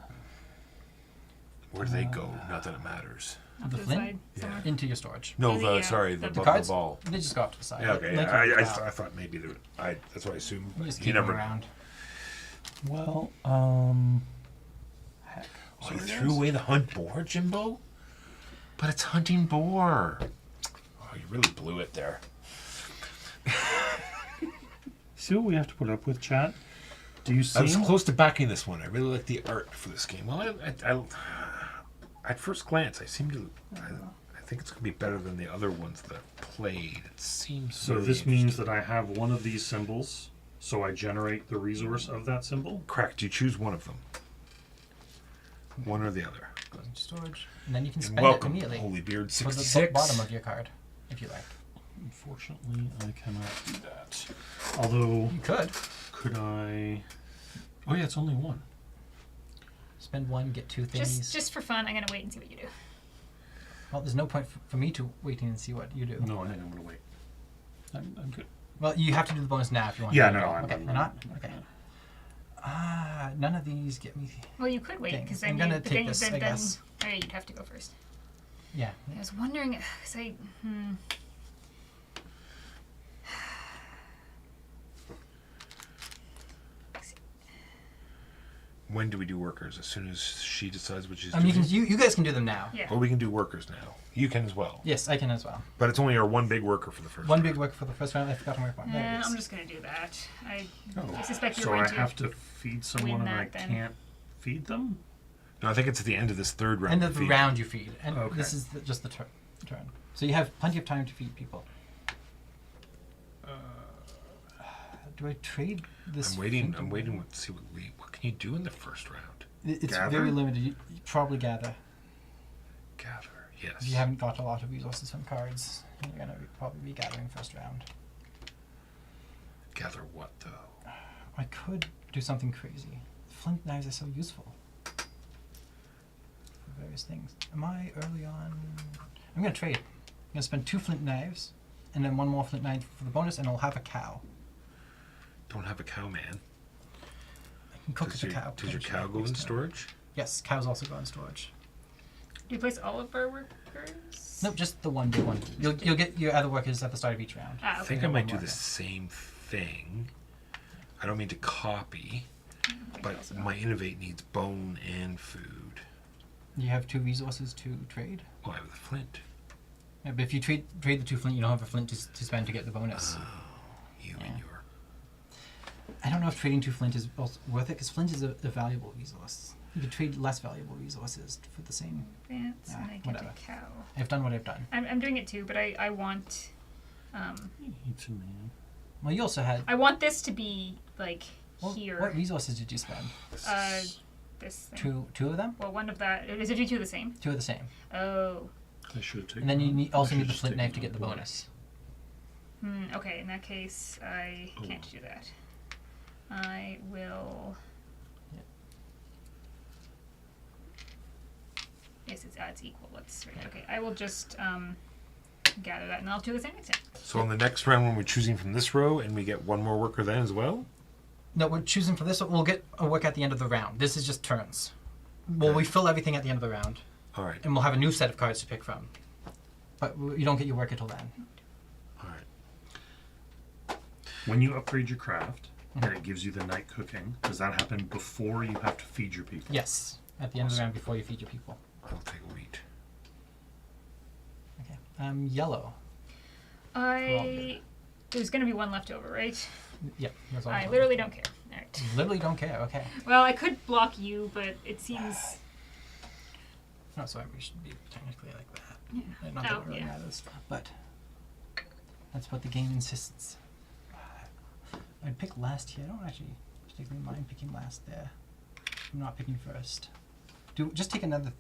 Where do they go? Not that it matters. Off The to flint? side somewhere. Into your storage. No, The, the the cards? ball. They just go off to the side. Yeah, okay. Like I a cloud. thought maybe that's what I assumed. You But just you keep them never. around. Well, heck. So you threw away the hunt boar, Jimbo? But it's hunting boar. Oh, you really blew it there. See what we have to put up with, chat? Do you see? I was close to backing this one. I really like the art for this game. Well, at first glance, I think it's going to be better than the other ones that I've played. It seems So really this means interesting. that I have one of these symbols, so I generate the resource of that symbol. Correct. You choose one of them. One or the other. Goes into storage. And then you can And spend it welcome, immediately. Holy Beard For the 66. bottom of your card, if you like. Unfortunately, I cannot do that. Although, You could. could I? Oh yeah, it's only one. Spend 1, get 2 things. Just for fun, I'm gonna wait and see what you do. Well, there's no point for me to waiting and see what you do. No, I think I'm gonna wait. I'm good. Well, you have to do the bonus now if you want Yeah, to. no, Okay, I'm you're not? I'm Okay. gonna- None of these get me. Well, you could wait Dang, because I'm then gonna take this, I guess. Oh, yeah, you'd have to go first. Yeah. I was wondering, cause When do we do workers? As soon as she decides what she's I mean, doing? you guys can do them now. yeah. Well, we can do workers now. You can as well. Yes, I can as well. But it's only our one big worker for the first One round. big work for the first round. I forgot to mark one. There it is. I'm just gonna do that. I Oh, suspect you're so going I to. have to feed someone win and I that then. can't feed them? No, I think it's at the end of this third round. End of we the feed. round you feed, and Okay. this is just the turn. So you have plenty of time to feed people. Do I trade this? I'm waiting. flint I'm away? waiting to see what can you do in the first round. It's Gather? very limited. You probably gather. Gather. Yes. If you haven't got a lot of resources from cards, you're gonna probably be gathering first round. Gather what though? I could do something crazy. Flint knives are so useful. for various things. Am I early on? I'm gonna trade. I'm gonna spend 2 flint knives, and then 1 more flint knife for the bonus, and I'll have a cow. Don't have a cow, man. I can cook Does the your, cow. does your cow go in next time. storage? Yes, cows also go in storage. Do you place all of our workers? Nope, just the one big one. You'll get your other workers at the start of each round. Ah, I okay. think I One might do more. the same thing. I don't mean to copy, but my innovate needs bone and food. You have 2 resources to trade. Well, I have the flint. Yeah, but if you trade the 2 flint, you don't have a flint to spend to get the bonus. You Yeah. and your. I don't know if trading 2 flint is both worth it, because flint is a valuable resource. You could trade less valuable resources for the same. Advance, and I get whatever. a cow. I've done what I've done. I'm doing it too, but I want It's a man. Well, you also had. I want this to be like Well, here. what resources did you spend? This thing. Two of them? Well, one of that is it two the same? 2 of the same. Oh. I should have taken. And then you that. I also should need the just flint taken knife to get the that boy. bonus. Okay, in that case, I can't do that. I will. Yep. Yes, it's equal. Let's right. Okay, I will just gather that, and I'll do the same next time. So on the next round, when we're choosing from this row, and we get 1 more worker then as well. No, we're choosing for this one. We'll get a work at the end of the round. This is just turns. Well, we fill everything at the end of the round, All right. and we'll have a new set of cards to pick from. But you don't get your work until then. All right. When you upgrade your craft, and it gives you the night cooking, does that happen before you have to feed your people? Yes, at the end of the round before you feed your people. I'll take wheat. Okay. Yellow. There's gonna be 1 left over, right? Yep. That's all. I literally don't care. All right. Literally don't care. Okay. Well, I could block you, but it seems. No, sorry. We should be technically like that. Yeah. Not that Oh, it really yeah. matters, but that's what the game insists. I'd pick last here. I don't actually particularly mind picking last there. I'm not picking first. Just take another.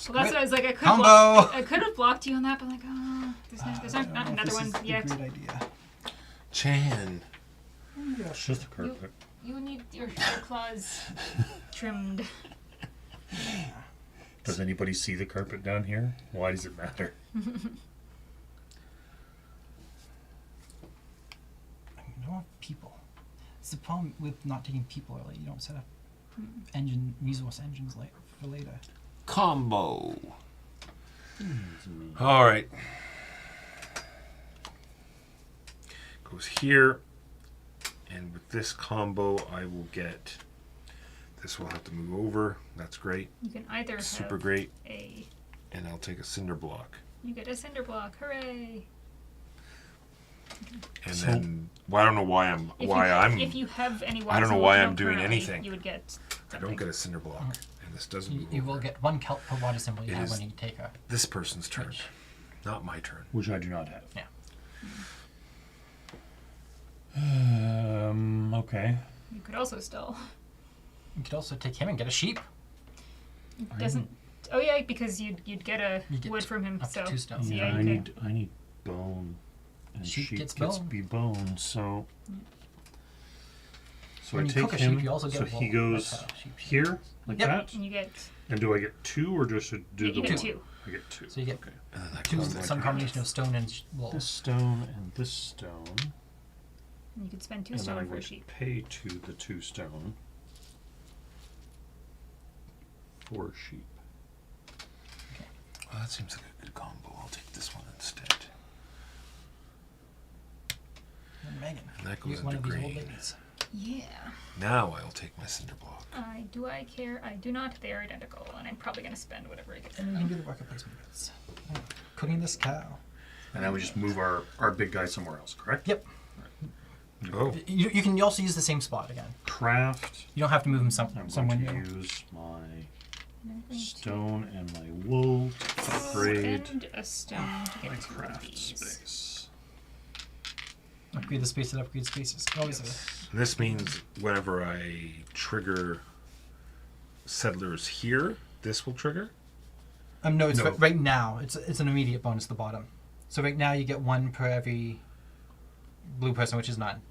Well, that's what I was like. Combo! I could have blocked you on that, but like, oh, there's I not, don't not know if another this one is a yet. Great idea. Chan. It's just a carpet. You need your claws trimmed. Does anybody see the carpet down here? Why does it matter? You don't have people. It's the problem with not taking people early. You don't set up resource engines for later. Combo. All right. Goes here. And with this combo, I will get. This will have to move over. That's great. You can either Super have great. a. And I'll take a cinder block. You get a cinder block. Hooray! And So- then. Well, I don't know why I'm. If you have any. I don't know Watson why Wolf I'm doing currently, anything. You would get. I don't something. get a cinder block. And this doesn't move You over. will get 1 kelp per water symbol you It have is- when you take her. This person's turn. Not my turn. Which I do not have. Yeah. Okay. You could also still. You could also take him and get a sheep. It doesn't. Oh yeah, because you'd get a You get wood from him. up to So 2 stones. so Yeah, yeah, I you could. need bone. And Sheep sheep gets gets bone. be bone, so. So When I you take cook a him. sheep, you also get so a he bone. goes That's how sheep here, like Yep. that. And you get. And do I get 2 or just do You the get one? 2. I get 2. So you get okay. And then that 2 goes some combination of stone and wool. This stone and this stone. And you could spend 2 And then I stone for a would sheep. pay the 2 stone for a sheep. Well, that seems like a good combo. I'll take this one instead. And Megan, And that you goes get one into of these old green. ladies. Yeah. Now I'll take my cinder block. Do I care? I do not. They are identical, and I'm probably going to spend whatever I get. And we can do the worker placement bits. Cooking this cow. And then we just move our big guy somewhere else, correct? Yep. Oh, You can also use the same spot again. Craft. You don't have to move him I'm somewhere going new. to use my And I'm going to stone and my wool to upgrade spend a stone to my get 2 of craft these. space. Upgrade the space that upgrade spaces. Always this means whenever I trigger settlers here, this will trigger. no, it's No. right now. It's an immediate bonus at the bottom. So right now you get 1 per every blue person, which is none.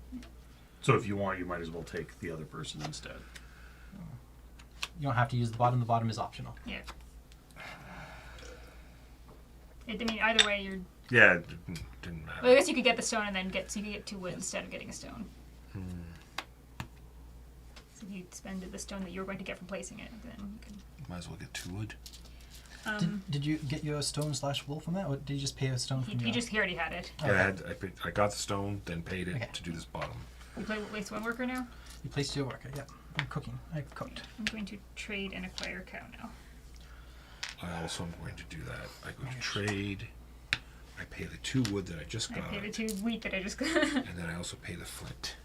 So if you want, you might as well take the other person instead. You don't have to use the bottom. The bottom is optional. Yeah. I mean, either way, you're. Yeah, it didn't matter. Well, I guess you could get the stone and then you could get 2 wood instead of getting a stone. So if you spend the stone that you were going to get from placing it, then you can. Might as well get 2 wood. Did you get your stone/wool from that, or did you just pay a stone from He already had it. Yeah, I got the stone, then paid it Okay. to do this bottom. You play waste 1 worker now. You placed your worker. Yeah, I'm cooking. I cooked. I'm going to trade and acquire cow now. I also am going to do that. I go to trade. I pay the 2 wood that I just I got. pay the 2 wheat that I just got. And then I also pay the flint.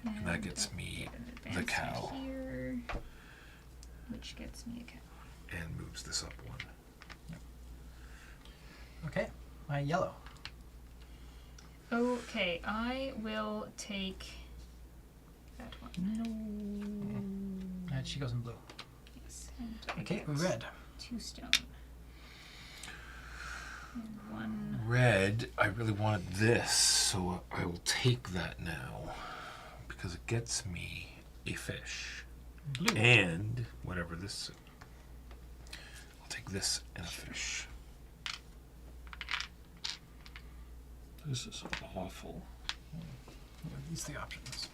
And that gets me An the advancement cow. here, which gets me a cow. And moves this up 1. Okay, my yellow. Okay, I will take that one. And she goes in blue. Yes. And I Okay, get red. 2 stone. And 1. Red, I really wanted this, so I will take that now. Because it gets me a fish. Blue. And whatever this. I'll take this and a fish. This is awful. What are these 3 options?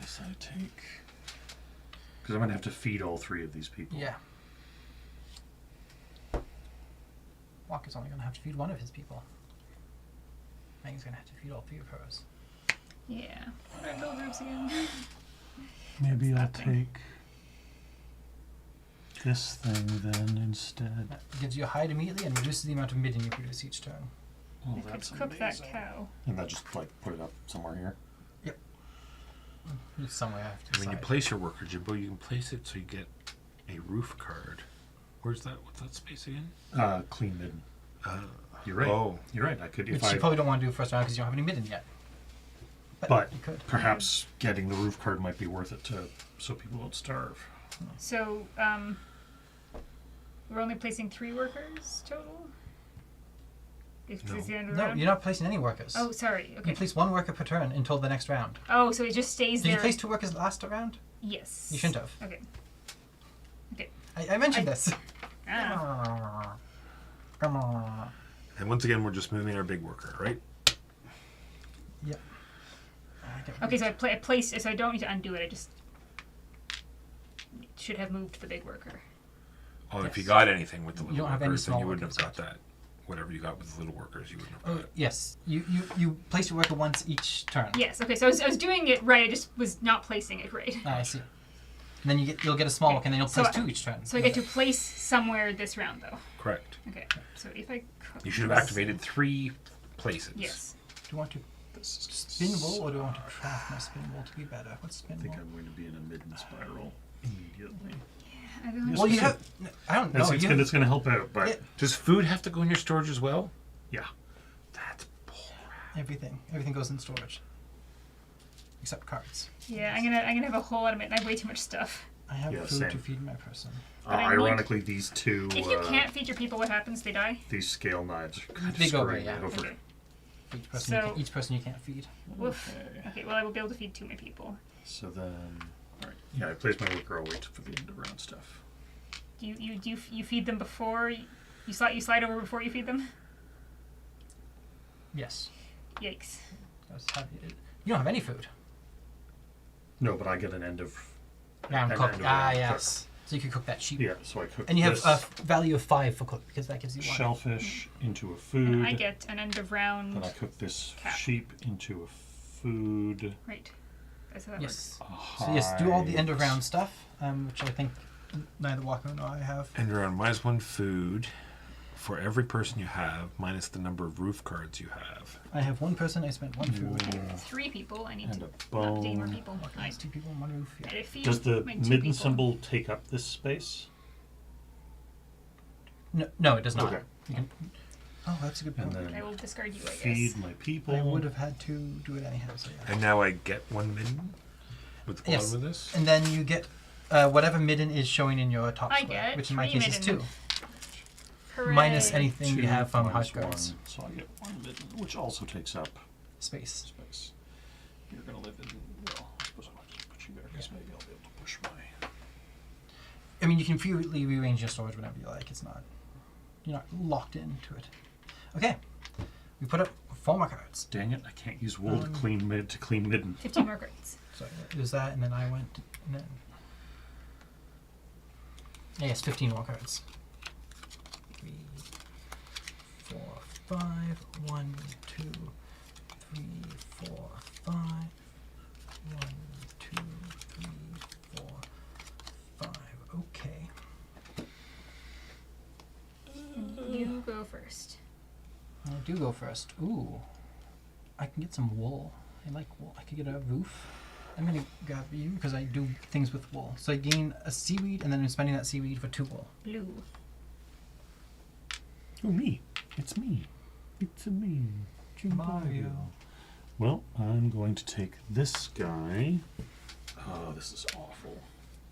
Guess I take. Because I'm going to have to feed all 3 of these people. Yeah. Walker's only going to have to feed 1 of his people. Megan's going to have to feed all 3 of hers. Yeah. What are build groups again? Maybe I'll that thing? take this thing then instead. That gives you a hide immediately and reduces the amount of midden you produce each turn. Oh, I could that's cook amazing. that cow. And that just like put it up somewhere here. It's somewhere I have to When you decide. place your worker, Jimbo, you can place it so you get a roof card. Where's that? What's that space again? Clean midden. Uh, You're right. Oh. You're right. I could if Which I. you probably don't want to do first round because you don't have any midden yet. But you could. perhaps getting the roof card might be worth it to so people don't starve. So, we're only placing 3 workers total? If No. it's the end of the No, round? you're not placing any workers. Oh, sorry. Okay. You place 1 worker per turn until the next round. Oh, so it just stays Did there. you place 2 workers last round? Yes. You shouldn't have. Okay. I mentioned this. Ah. Come on. And once again, we're just moving our big worker, right? Yep. Okay, so I place. So I don't need to undo it. I just should have moved the big worker. Oh, if you Yes. got anything with the You little don't have any workers, then small you wouldn't have workers got that. Whatever you got with the little workers, you wouldn't have Oh, got it. yes. You place your worker once each turn. Yes. Okay. So I was doing it right. I just was not placing it right. Ah, I see. And then you'll get a small Okay, worker, and then you'll so place I- 2 each turn. So I get to place somewhere this round, though. Correct. Okay. So if I cook You should have this- activated 3 places. Yes. Do you want to spin wool, or do you want to craft my spin wool to be better? What's spin I think wool? I'm going to be in a midden spiral immediately. I don't Well, you Yes, have. I don't know. It's You going to help out, but Yeah. Does food have to go in your storage as well? yeah. That's bull. everything goes in storage, except cards. Yeah, I'm gonna have a whole lot of it. I have way too much stuff. I have Yeah, food same. to feed my person. But I need- Ironically, these 2 If you can't feed your people, what happens? They die. these scale knives are kind of They go screwing away, me yeah. over. Okay. For each person you can't feed. Woof. Okay. Well, I will be able to feed 2 of my people. So then, all right. Yeah, I placed my worker. I'll wait for the end of round stuff. Do you feed them before you slide over before you feed them? Yes. Yikes. You don't have any food. No, but I get an end of Round an cook. end of Ah, round yes. So you can cook that sheep. cook. Yeah, so I cook. And you have this a value of 5 for cook because that gives you 1. shellfish into a food. And I get an end of round. Then I cook this Cap. sheep into a food. Right. That's how that Yes. works. So yes, do all the end of round stuff, which I think neither Walker nor I have. And around minus 1 food for every person you have, minus the number of roof cards you have. I have 1 person. I spent 1 food. I have 3 people. I need And to a update more bone. people. Walker I has 2 people, 1 roof. Yeah. I feed Does the my 2 midden people. symbol take up this space? No, it does not. Okay. You can, oh, that's a good And point. then I will discard you, I feed guess. my people. I would have had to do it anyhow. So yeah. And now I get 1 midden with the bottom Yes. of this. And then you get whatever midden is showing in your top I square, get which in my 3 case is midden. 2, Hooray. minus anything you 2 have from minus hard cards 1, so I get 1 midden, which also takes up space. space. You're gonna live in. Well, I suppose I might just put you there because maybe I'll be able to push my. I mean, you can freely rearrange your storage whenever you like. It's not. You're not locked into it. Okay. We put up 4 more cards. Dang it! I can't use wool to clean midden. 15 more cards. So it was that, and then I went, and then... Yes, 15 more cards. 3, 4, 5. 1, 2, 3, 4, 5. 1, 2, 3, 4, 5. Okay. You go first. I do go first. Ooh. I can get some wool. I like wool. I could get a roof. I'm gonna grab you because I do things with wool. So I gain a seaweed, and then I'm spending that seaweed for 2 wool. Blue. Oh, me. It's me. It's me. Mario. Well, I'm going to take this guy. Oh, this is awful.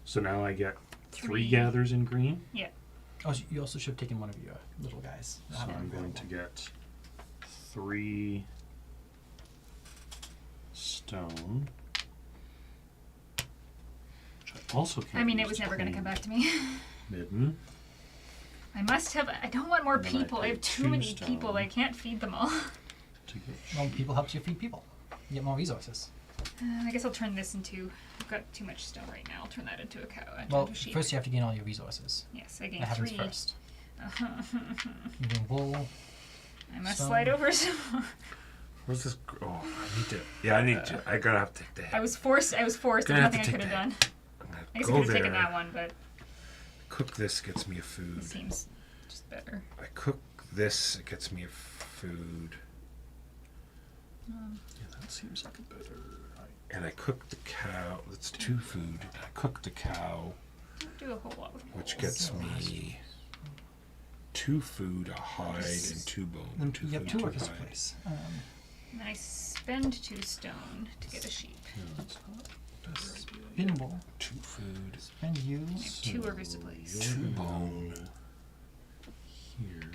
So now I get 3 gathers in green. Yeah. Oh, so you also should have taken one of your little guys. So I'm going to get 3 stone. Which I also can't I mean, it use was to never going to clean come back to me. midden. I must have. I don't want more And then I people. I pay have too 2 many people. stone. I can't feed them all. To get Well, people helps you feed people. You get more resources. I guess I'll turn this into. I've got too much stone right now. I'll turn that into a cow. Well, into a sheep. first you have to gain all your resources. Yes, I gain That happens 3. first. You gain wool. I must Stone. slide over some more. Where's this? Oh, I need to. Yeah, I need to. I gotta have to take the hit. I was forced. There's Gonna have nothing I to could have take done. I'm gonna I guess I go could have taken there. that one, but Cook this gets me a food. it seems just better. I cook this, it gets me a food. yeah, that seems like a better. And I cook the cow. That's 2 food. I cook the cow, Don't do a whole lot with which wool. gets me 2 food, a hide, and 2 bone. Then 2 you have food, 2 2 workers to hide. place. And I spend 2 stone to get a sheep. No, that's not. Spin wool. 2 food, Spend you. I have 2 workers to place. 2 bone, Here.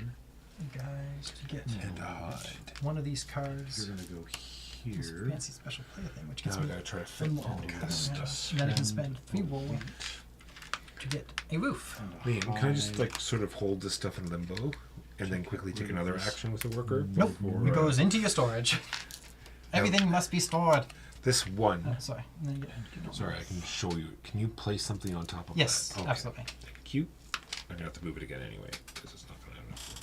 Guys, to get and a hide. one of these cards. You're gonna go This here. fancy special player thing, which gets Now I me gotta try to fit spin wool. all this stuff. And then I can spend 3 wool to get a roof. Liam, can I just like sort of hold this stuff in limbo and then quickly take another action with the worker? Nope. Or, It goes into your storage. Everything must be stored. This one. Oh, sorry. And then get Sorry, I can show you. Can you place something on top of Yes, that? Okay. absolutely. Thank you. I'm gonna have to move it again anyway because it's not gonna have enough room.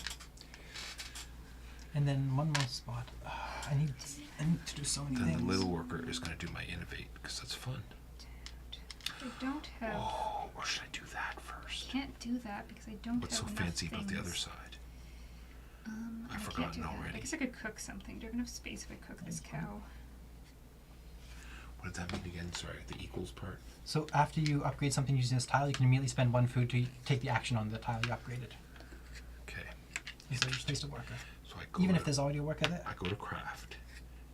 And then one more spot. I need to do so many Then things. the little worker is gonna do my innovate because that's fun. I don't have. Oh, or should I do that first? Can't do that because I don't What's have so enough fancy about the things. other side? I've I can't forgotten do that. already. I guess I could cook something. Do I have enough space if I cook this cow? What did that mean again? Sorry, the equals part. So after you upgrade something using this tile, you can immediately spend 1 food to take the action on the tile you upgraded. Okay. So you place a worker. So I go. Even to, if there's already a worker there. I go to craft,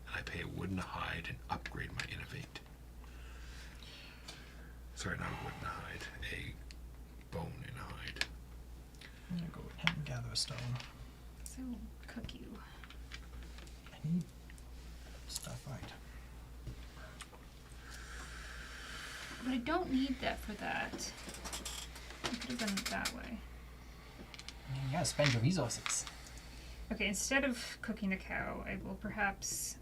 and I pay a wood and a hide and upgrade my innovate. Sorry, not a wood and a hide, a bone and a hide. I'm gonna go ahead and gather a stone. So cook you. I need stuff right. But I don't need that for that. I could have done it that way. You gotta spend your resources. Okay, instead of cooking the cow, I will perhaps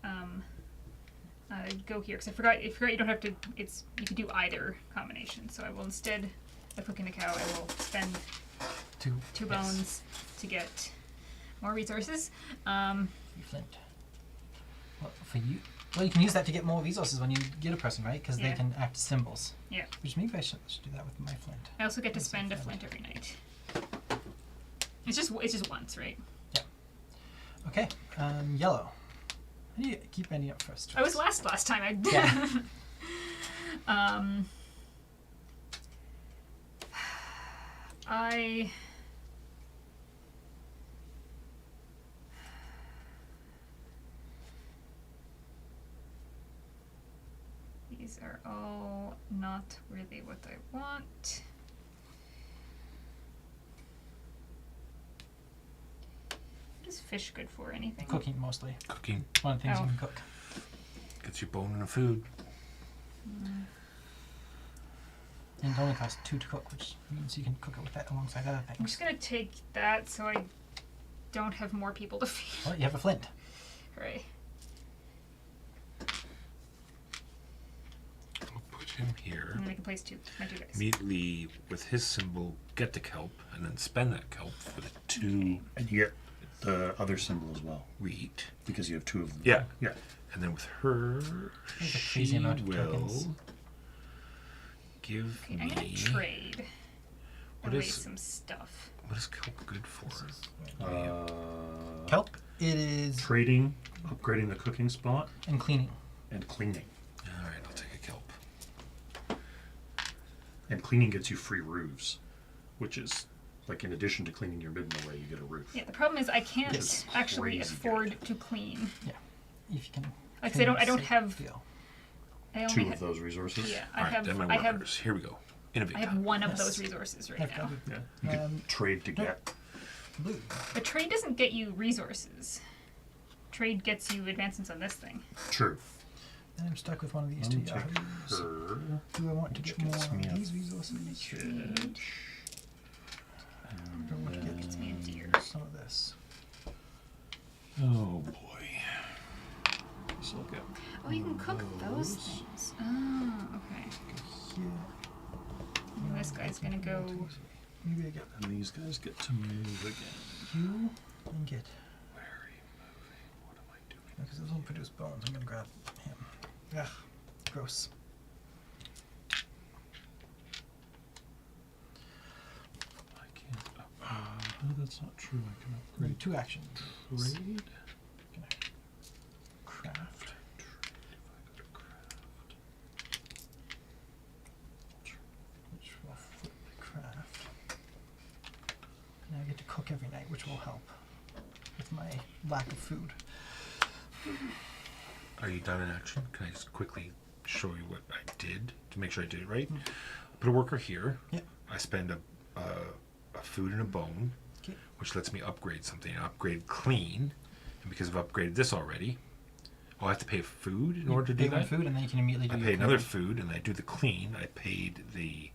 go here because I forgot you don't have to. It's you can do either combination. So I will instead of cooking the cow, I will spend 2 Yes. bones to get more resources. Free flint. Well, for you. Well, you can use that to get more resources when you get a person, right? Because they Yeah. can act as symbols. Yeah. Which maybe I should do that with my flint. I also get to That's spend a flint. flint every night. It's just once, right? Okay. Yellow. How do you keep ending up first? I was last time. I did. Yeah. I these are all not really what I want. What is fish good for? Anything? Cooking mostly. Cooking It's one of the things Oh. you can cook. gets you bone and a food. And it only costs 2 to cook, which means you can cook it with that alongside other I'm things. just gonna take that so I don't have more people to feed. Well, you have a flint. Right. I'll put him here. And then I can place my 2 guys. Immediately with his symbol, get the kelp, and then spend that kelp for the 2 And you get the other symbol as well, wheat. because you have 2 of them. Yeah. Yeah. And then with her, There's a she crazy amount of will tokens. give Okay, I'm gonna me. trade. What Away is- some stuff. What is kelp good for? Kelp, it is Trading, upgrading the cooking spot, and cleaning. and cleaning. All right, I'll take a kelp. And cleaning gets you free roofs, which is like in addition to cleaning your midden away, you get a roof. Yeah, the problem is I can't Yes. actually Crazy afford to clean. If you can. Like, 'cause I don't clean have- steel. I only 2 have, of those resources. yeah, All right, then my I have workers. Here we go. Innovate. I have one of Yes. those resources right I've now. got it. Yeah. You could trade to get. Blue. But trade doesn't get you resources. Trade gets you advancements on this thing. True. And I'm stuck with one of these Let two me take yahoos. her. Do I want to get more gets me of a these resources? Trade. Or want to get Gets me a deer. some of this? Oh boy. So I'll get Oh, you can cook those things. Oh, okay. Here. Well, this guy's gonna go. Maybe I get and these guys get to move again. you and get. Where are you moving? What am I doing? Because those don't produce bones. I'm gonna grab him. Ugh, gross. I can't no, that's not true. I can Ready, upgrade 2 actions. trade. Gonna craft. Which will flip the craft. And I get to cook every night, which will help with my lack of food. Are you done in action? Can I just quickly show you what I did to make sure I did it right? Put a worker here. Yep. I spend a food and a bone, Okay. which lets me upgrade something. I upgrade clean, and because I've upgraded this already, I have to pay food in order to pay do one that. food, and then you can immediately do I your pay another cleaning. food, and I do the clean. I paid the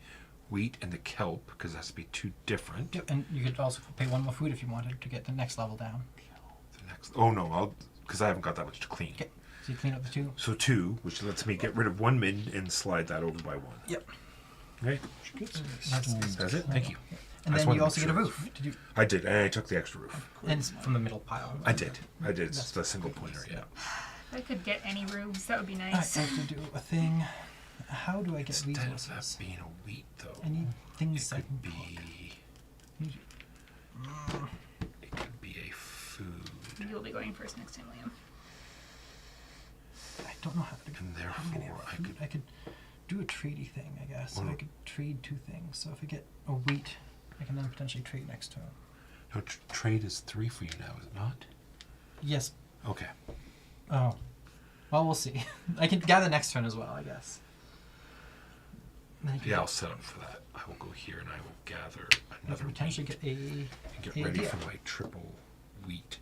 wheat and the kelp because it has to be 2 different. Yep, and you could also pay 1 more food if you wanted to get the next level down. The next, oh no, because I haven't got that much to clean. Okay, so you clean up the 2. So 2, which lets me get rid of 1 midden and slide that over by 1. Yep. Okay, That's that's it. Thank you. And I just then wanted you to also make get a sure. roof. Did you? I did, and I took the extra roof. And it's from the middle pile. I did. It's the single pointer, yeah. If I could get any roofs, that would be Alright, nice. I have to do a thing. How do I get Instead of resources? that being a wheat, though, I need things it I can could cook. be. It could be a food, You'll be going first next time, Liam. I don't know how to. and how I'm gonna therefore have I food. could. I could do a tradey thing, I guess. So Oh, I no. could trade 2 things. So if I get a wheat, I can then potentially trade next turn. No, trade is 3 for you now, is it not? Yes. Okay. Oh. Well, we'll see. I can gather next turn as well, I guess. Then I can Yeah, I'll set up for that. I will go here and I will gather I another can potentially wheat get a. and get a ready deer. for my triple wheat.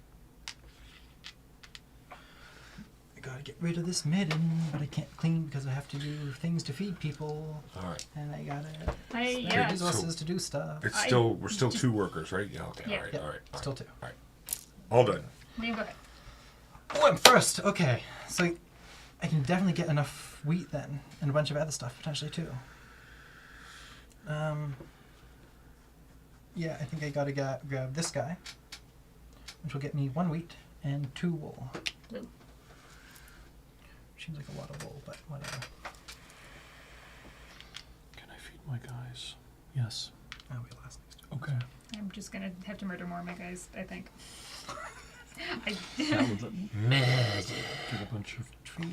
I gotta get rid of this midden, but I can't clean because I have to do things to feed people, All right. and I gotta spend Yeah. resources to do stuff. It's I still we're still just- 2 workers, right? Yeah. Okay. Yeah. All right. Yep, All right. still 2. All done. Liam, go ahead. Oh, I'm first. Okay, so I can definitely get enough wheat then, and a bunch of other stuff potentially too. Yeah, I think I gotta grab this guy, which will get me 1 wheat and 2 wool. Blue. Seems like a lot of wool, but whatever. Can I feed my guys? Yes. That'll be last. Okay. I'm just gonna have to murder more of my guys, I think. That would let me get a bunch of Trade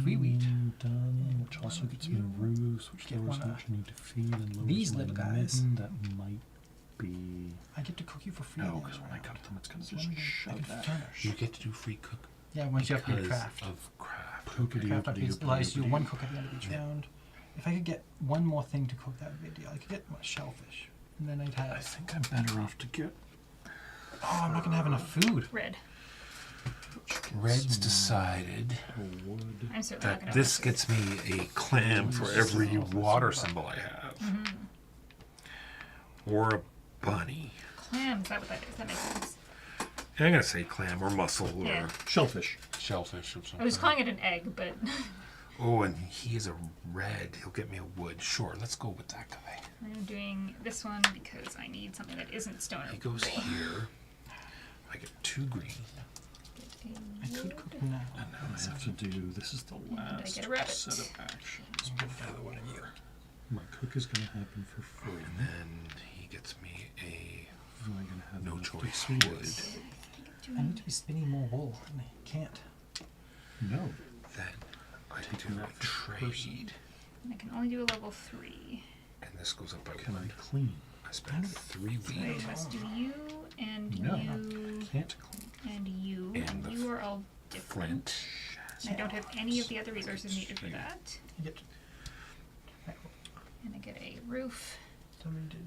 3 wheat. done, which also gets me roofs, which Get lowers one how much I need to feed and lowers these my little guys. midden. That might be I get to cook you for free. no, then, because when I round. cut them, it's gonna So just I shove can that. furnish. You get to do free cook Yeah, once you upgrade because craft. of craft. Craft upgrades allows you 1 cook at the end of each Yeah. round. If I could get 1 more thing to cook, that would be a deal. I could get shellfish, and then I'd have. I think I'm better off to get. Oh, I'm not gonna have enough food. Red. Which Red's decided Wood. I'm certainly not that gonna this have gets me a clam for every water symbol I have. Or a bunny. clam. Is that what that is? That makes sense. Yeah, I'm going to say clam or mussel or Yeah. Shellfish. shellfish or something. I was calling it an egg, but Oh, and he is a red. He'll get me a wood. Sure, let's go with that guy. I'm doing this one because I need something that isn't stone. He goes here. I get 2 green. I could cook now. And now I have to do. This is the last get a rabbit. set of actions before my cook is going to happen for free. And then he gets me a Am I going to have no enough to choice feed it? wood. I need to be spinning more wool, and I can't. No. Then I Taking do that a for the person. trade. I can only do a level 3. And this goes up by Can I 1. clean? I spend 3 So wheat. I must do you and No. you Can't clean. and you, And and the you are all different. Flint. I don't have any of the other resources needed for that. I get. And I get a roof. Somebody did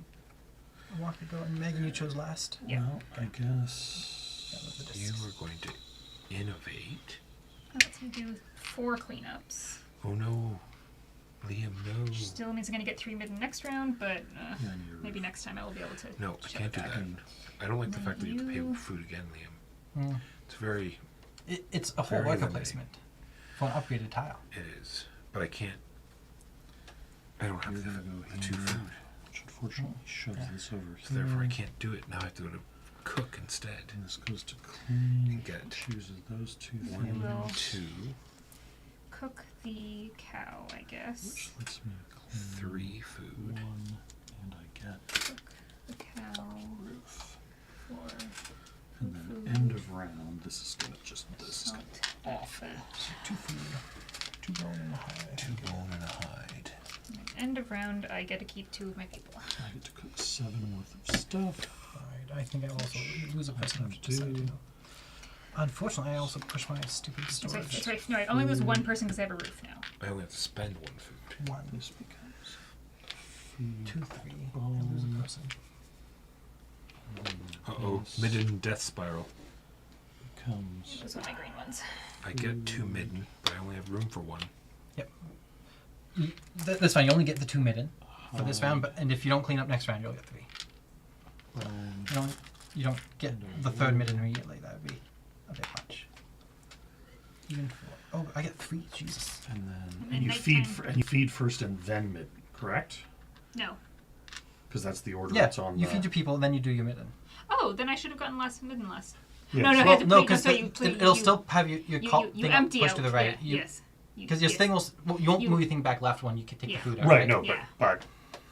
a walk ago, and Megan, you chose last. Yeah. Well, I guess. You are going to innovate. That lets me do 4 cleanups. Oh no. Liam, no. Still means I'm going to get 3 mid next round, but Yeah, and your maybe roof. next time I will be able to. No, I shove can't it do back. that. I don't like the Then fact that you have to pay you- food again, Liam. Mm. It's very. It's a whole Very worker limiting. placement for an upgraded tile. It is. But I can't. I don't have You're the, gonna go the 2 here, food. which unfortunately shoves this over So here. therefore I can't do it. Now I have to go to cook instead. And this goes to clean. Get it. Chooses those 2 I things. will 2, cook the cow, I guess. Which lets me clean 3 food. 1, and I get Cook the cow roof. for And then end of round, this is gonna salt. awful. 2 food, 2 bone and a hide. 2 bone and a hide. And at end of round, I get to keep 2 of my people. I get to cook 7 worth of stuff. Alright, I think I also lose a person. I to decide do. to. Unfortunately, I also push my stupid That's storage. right, that's right. No, I only lose 1 person because I have a roof now. I only have to spend 1 food. 1, This becomes food. 2, 3. I lose a person. Uh-oh. Yes. Midden death spiral. Becomes Those are my green ones. I get 2 midden, but I only have room for 1. That's fine. You only get the 2 midden for this round, but and if you don't clean up next round, you'll get 3. You don't get the 3rd midden immediately. That would be a bit much. Even 4. Oh, I get 3. Jesus. and then And and you then feed nighttime. and you feed first and then mid, correct? No. Because that's the order Yeah, it's on. you the, feed your people, then you do your midden. Oh, then I should have gotten less midden last. Yes. No, no, I Well, have to no, play- because so you play- it'll you- still have your You, call you, you thing empty pushed out. to the right. Yeah, yes. Because your yes. thing will. You won't You- move anything back left when you can take Yeah. the food out. Right. No, Yeah. but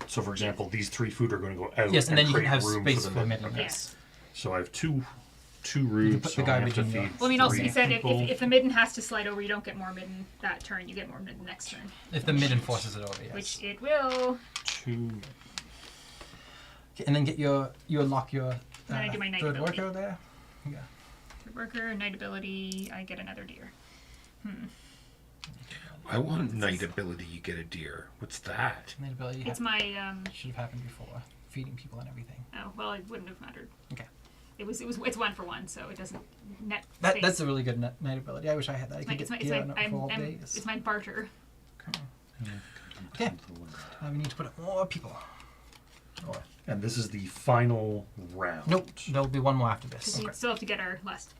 so for example, these 3 food are going to go out. Yes, and then you can create have room space for for the midden. Okay. Yes. So I have two roofs. put so the I have garbage to in your- feed Well, I mean, also 3 he said people. if the midden has to slide over, you don't get more midden that turn. You get more midden next turn, If the midden forces it over, yes. which it will. 2. Okay, and then get you unlock your Then I do my night 3rd ability. worker there. Yeah. Third worker, night ability. I get another deer. I want night ability, you get a deer. What's that? Night ability It's my should have happened before. Feeding people and everything. Oh well, it wouldn't have mattered. Okay. It's 1 for 1, so it doesn't net. That's space. a really good night ability. I wish I had that. I It's could my, it's get my, it's gear my, up for all days. it's my barter. Okay. Now we need to put up more people. Or, And this is the final round. nope. There'll be 1 more after this. Because we still have to get our last.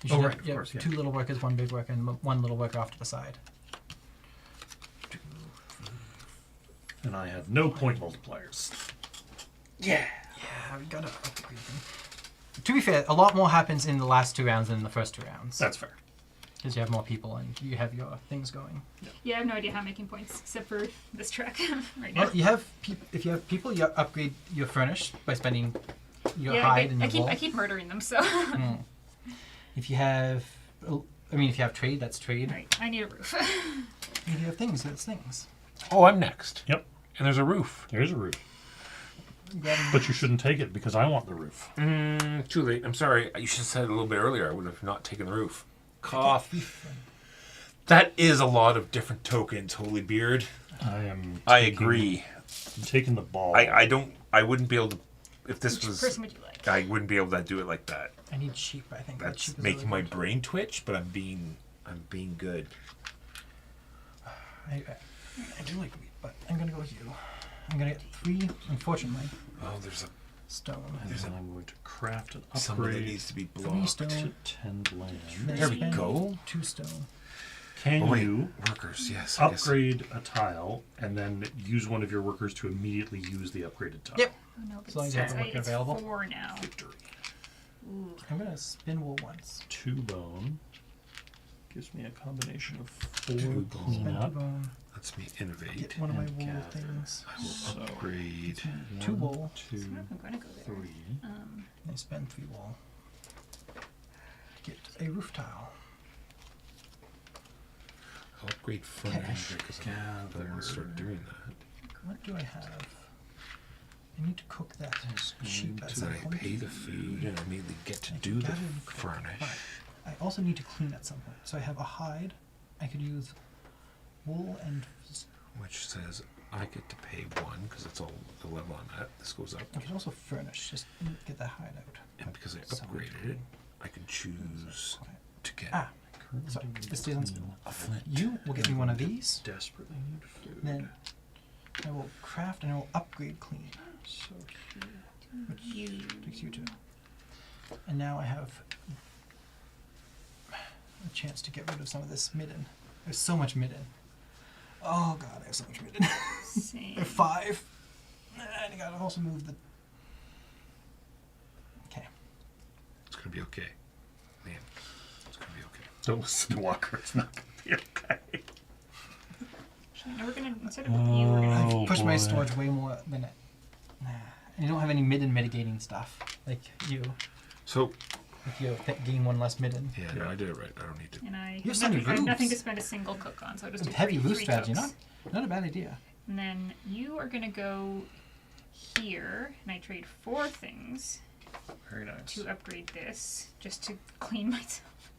You should Oh, have right, of course, yeah. 2 little workers, 1 big worker, and 1 little worker off to the side. And I have no point multipliers. Yeah, we gotta upgrade them. To be fair, a lot more happens in the last 2 rounds than in the first 2 rounds. That's fair. Because you have more people and you have your things going. Yeah, I have no idea how I'm making points except for this track right now. Well, you have if you have people, you upgrade your furnish by spending your Yeah, hide and your wool. I keep murdering them. So If you have, if you have trade, that's trade. right, I need a roof. If you have things, that's things. Oh, I'm next. Yep. And there's a roof. There's a roof. Grab But you shouldn't take it because I want the roof. Too late. I'm sorry. You should have said it a little bit earlier. I would have not taken the roof. Cough. That is a lot of different tokens, Holy Beard. I agree. I'm taking the ball. I wouldn't be able to if this Which was person would you like? I wouldn't be able to do it like that. I need sheep, I think. That That's sheep is making my really good. brain twitch, but I'm being good. I do like wheat, but I'm gonna go with you. I'm gonna get 3, unfortunately, Oh, there's a stone. And then I'm going to craft an someone that upgrade needs to be 3 blocked. stone. to tend land. There we go. 2 stone. Can Oh, wait, you workers, yes. I guess. upgrade a tile and then use one of your workers to immediately use the upgraded tile? Yep. Oh, no, but As long as you have the worker it's available. 4 now. Victory. Ooh. I'm gonna spin wool once. 2 bone. Gives me a combination of 4 2 bone. Spin 2 cleanup. bone. Lets me innovate. Get one of my and wool gather. things. I will So, upgrade. 2 wool. 2, So I'm going to go there. 3. And I spend 3 wool. Get a roof tile. I'll upgrade furnish because I don't want to start doing that. What do I have? I need to cook that sheep at to some Then I point. pay the food and immediately get to I do can the gather and cook, furnish. but I also need to clean at some point. So I have a hide. I could use wool and Which says I get to pay 1 because it's all the level I'm at. This goes up. I could also furnish. Just get that hide out. And because I So- upgraded it, I can choose to get Ah, so this stays on spin. a flint. You will get me one of these. Desperately need food. Then I will craft and I will upgrade clean. So here. Which You. takes you to. And now I have a chance to get rid of some of this midden. There's so much midden. Oh god, I have so much midden. Same. There are 5. And I gotta also move the. Okay. It's going to be okay. Man, it's going to be okay. Don't listen to Walker. It's not going to be okay. Actually, no, we're going to, instead of you, we're going to. Oh, I've pushed my boy. storage way more than it. And you don't have any midden mitigating stuff like you. So, If you gain 1 less midden. yeah, no, I did it right. I don't need to. And I You have so many I have nothing to roofs. spend a single cook on, so I just do Heavy roof three strategy, cooks. not a bad idea. And then you are going to go here, and I trade 4 things Very nice. to upgrade this, just to clean myself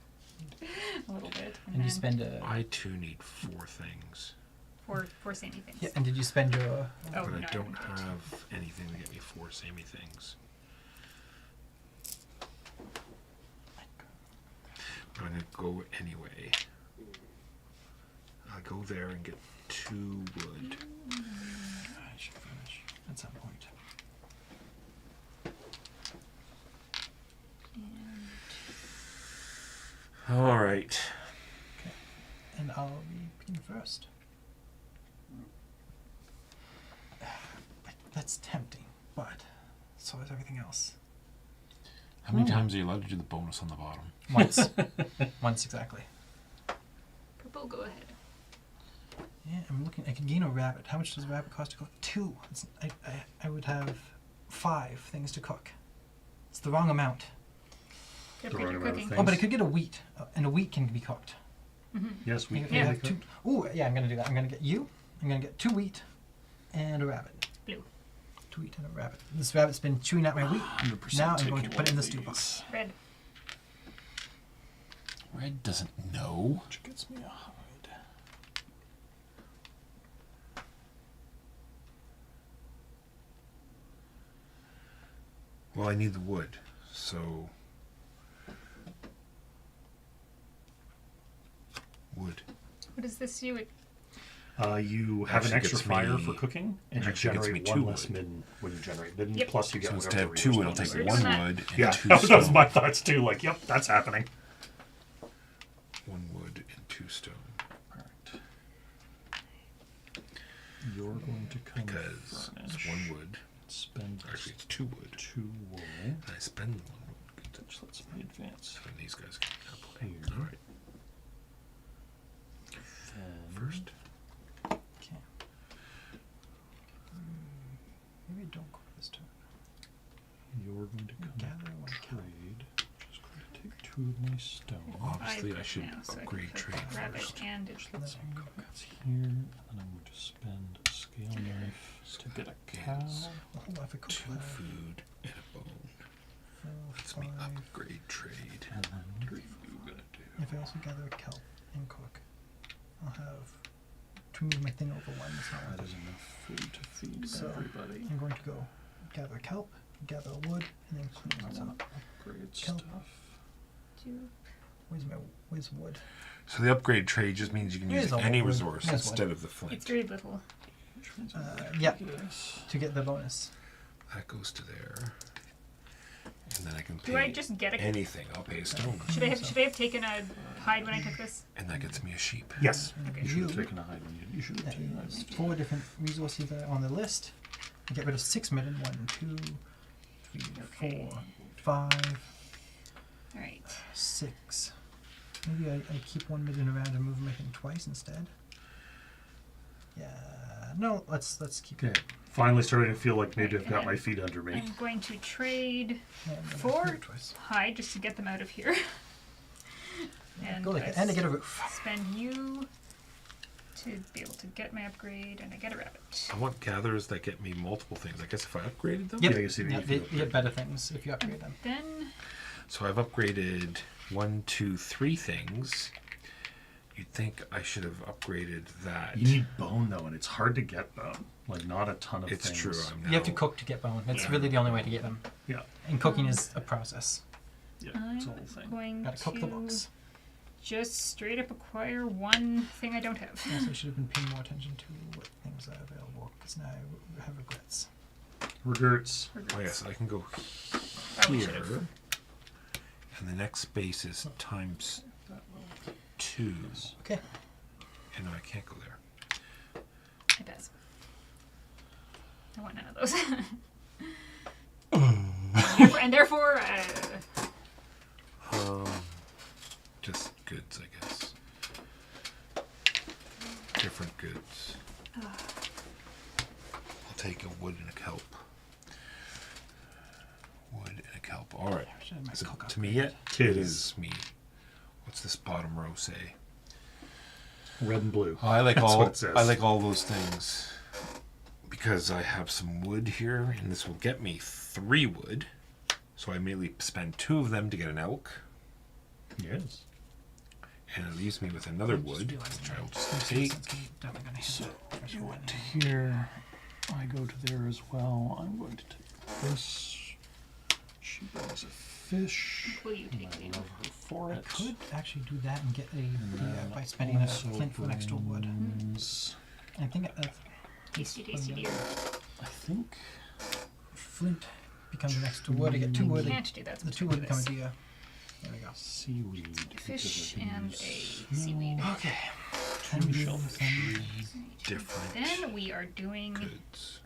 a little bit. And you then spend a. I too need 4 things. 4 samey things. Yeah, and did you spend your. Oh, But no, I don't haven't. have anything to get me 4 samey things. But I'm going to go anyway. I'll go there and get 2 wood. I should finish at some point. And All right. And I'll be picking first. That's tempting, but so is everything else. How many times are you allowed to do the bonus on the bottom? Once. Once exactly. purple, go ahead. Yeah, I'm looking. I could gain a rabbit. How much does a rabbit cost to cook? 2. I would have 5 things to cook. It's the wrong amount. Gotta The pick wrong your amount of cooking. things. Oh, but I could get a wheat, and a wheat can be cooked. Yes, we I can. have 2. Ooh, yeah, I'm gonna do that. I'm gonna get you. I'm gonna get 2 wheat, and a rabbit. Blue. 2 wheat and a rabbit. This rabbit's been chewing at my wheat. 100% Now I'm taking going to one put it in the of stew these. box. Red. Red doesn't know. Which gets me a hide. Well, I need the wood, so wood. What does this do? It You have an Actually extra gets fire me- for cooking, and you actually gets generate me 1 2 less wood. midden when you generate midden. Yep. Plus, you get So instead whatever of 2, it'll resource take bonus We're 1 doing that. wood and Yeah, 2 that was stone. my thoughts too. Like, yep, that's happening. 1 wood and 2 stone. Alright. You're going to come Because it's furnish. 1 wood. Spend Actually, it's 2 wood. 2 wool. And I spend 1 wood. Which lets me advance. So then these guys can play. Here. All right. Then First. Okay. Maybe don't go this turn. you're going to come Gather 1 trade. Just going to take 2 of my stone. Obviously, 5 I should now, so I can upgrade cook trade rabbit first. and it. Let me cook. That's here, and I'm going to spend a scale knife to get a cow. Yes. Oh, if I cook 2 5, food and a bone. 4, Lets me 5. upgrade trade. And then what are you going to do? If I also gather a kelp and cook, I'll have to move my thing over 1. That's not That worth is it. enough food to feed So everybody. I'm going to go gather a kelp, gather wood, and then clean it up. Upgrade Kelp. stuff. Where's wood? So the upgrade trade just means you can use Here's all any wood. resource Here's instead wood. of the flint. It's very little. Yeah, Yes. to get the bonus. That goes to there. And then I can Do pay I just get a? anything. I'll pay a stone. Should I have taken a hide when I took this? And that gets me a sheep. Yes. Okay. You should have You- taken a hide when you should have That taken a hide. is 4 different resources that are on the list. You get rid of 6 midden. 1, 2, 3, Okay. 4, 5, All right. 6. Maybe I keep 1 midden around and move Megan twice instead. Yeah. No, let's keep Okay. Finally starting to feel like maybe Right, I've got and my feet under me. I'm going to trade Yeah, I'm gonna 4 move it twice. hide just to get them out of here. And Go like I that. And I get a roof. spend you to be able to get my upgrade, and I get a rabbit. I want gatherers that get me multiple things. I guess if I upgraded them. Yep. Yeah, you see, Yeah, if you they get better things if you upgrade them. Then So I've upgraded 1, 2, 3 things. You'd think I should have upgraded that. You need bone though, and it's hard to get bone. Like not a ton of It's things. true. I'm now, You have to cook to get bone. That's Yeah. really the only way to get them. Yeah. And cooking is a process. Yeah. I'm It's a whole thing. going Gotta cook the to books. just straight up acquire one thing I don't have. Also, I should have been paying more attention to what things are available because now I have regrets. Regrets. Oh yes, I can go Oh, we should have. here. And the next space is times 2. Okay. And no, I can't go there. I pass. I want none of those. and therefore, Just goods, I guess. Different goods. I'll take a wood and a kelp. Wood and a kelp. All right. Should have my Is it cook to me yet? Tis. It is me. What's this bottom row say? Red and blue. Oh, I like That's all. what it says. I like all those things because I have some wood here, and this will get me 3 wood. So I immediately spend 2 of them to get an elk, Yes. and it leaves me with another wood, which I will just take. So I go to here. I go to there as well. I'm going to take this. She brings a fish. will you take I me? love her for I it. could actually do that and get a And by spending a also flint for an extra wood. brings- I think Tasty, tasty deer. I think flint becomes an extra wood. I get 2 wood. Can't do that. The 2 wood become a deer. There we go. seaweed. because Fish I can and use a seaweed. Okay. two shellfish. Different Then we are doing goods.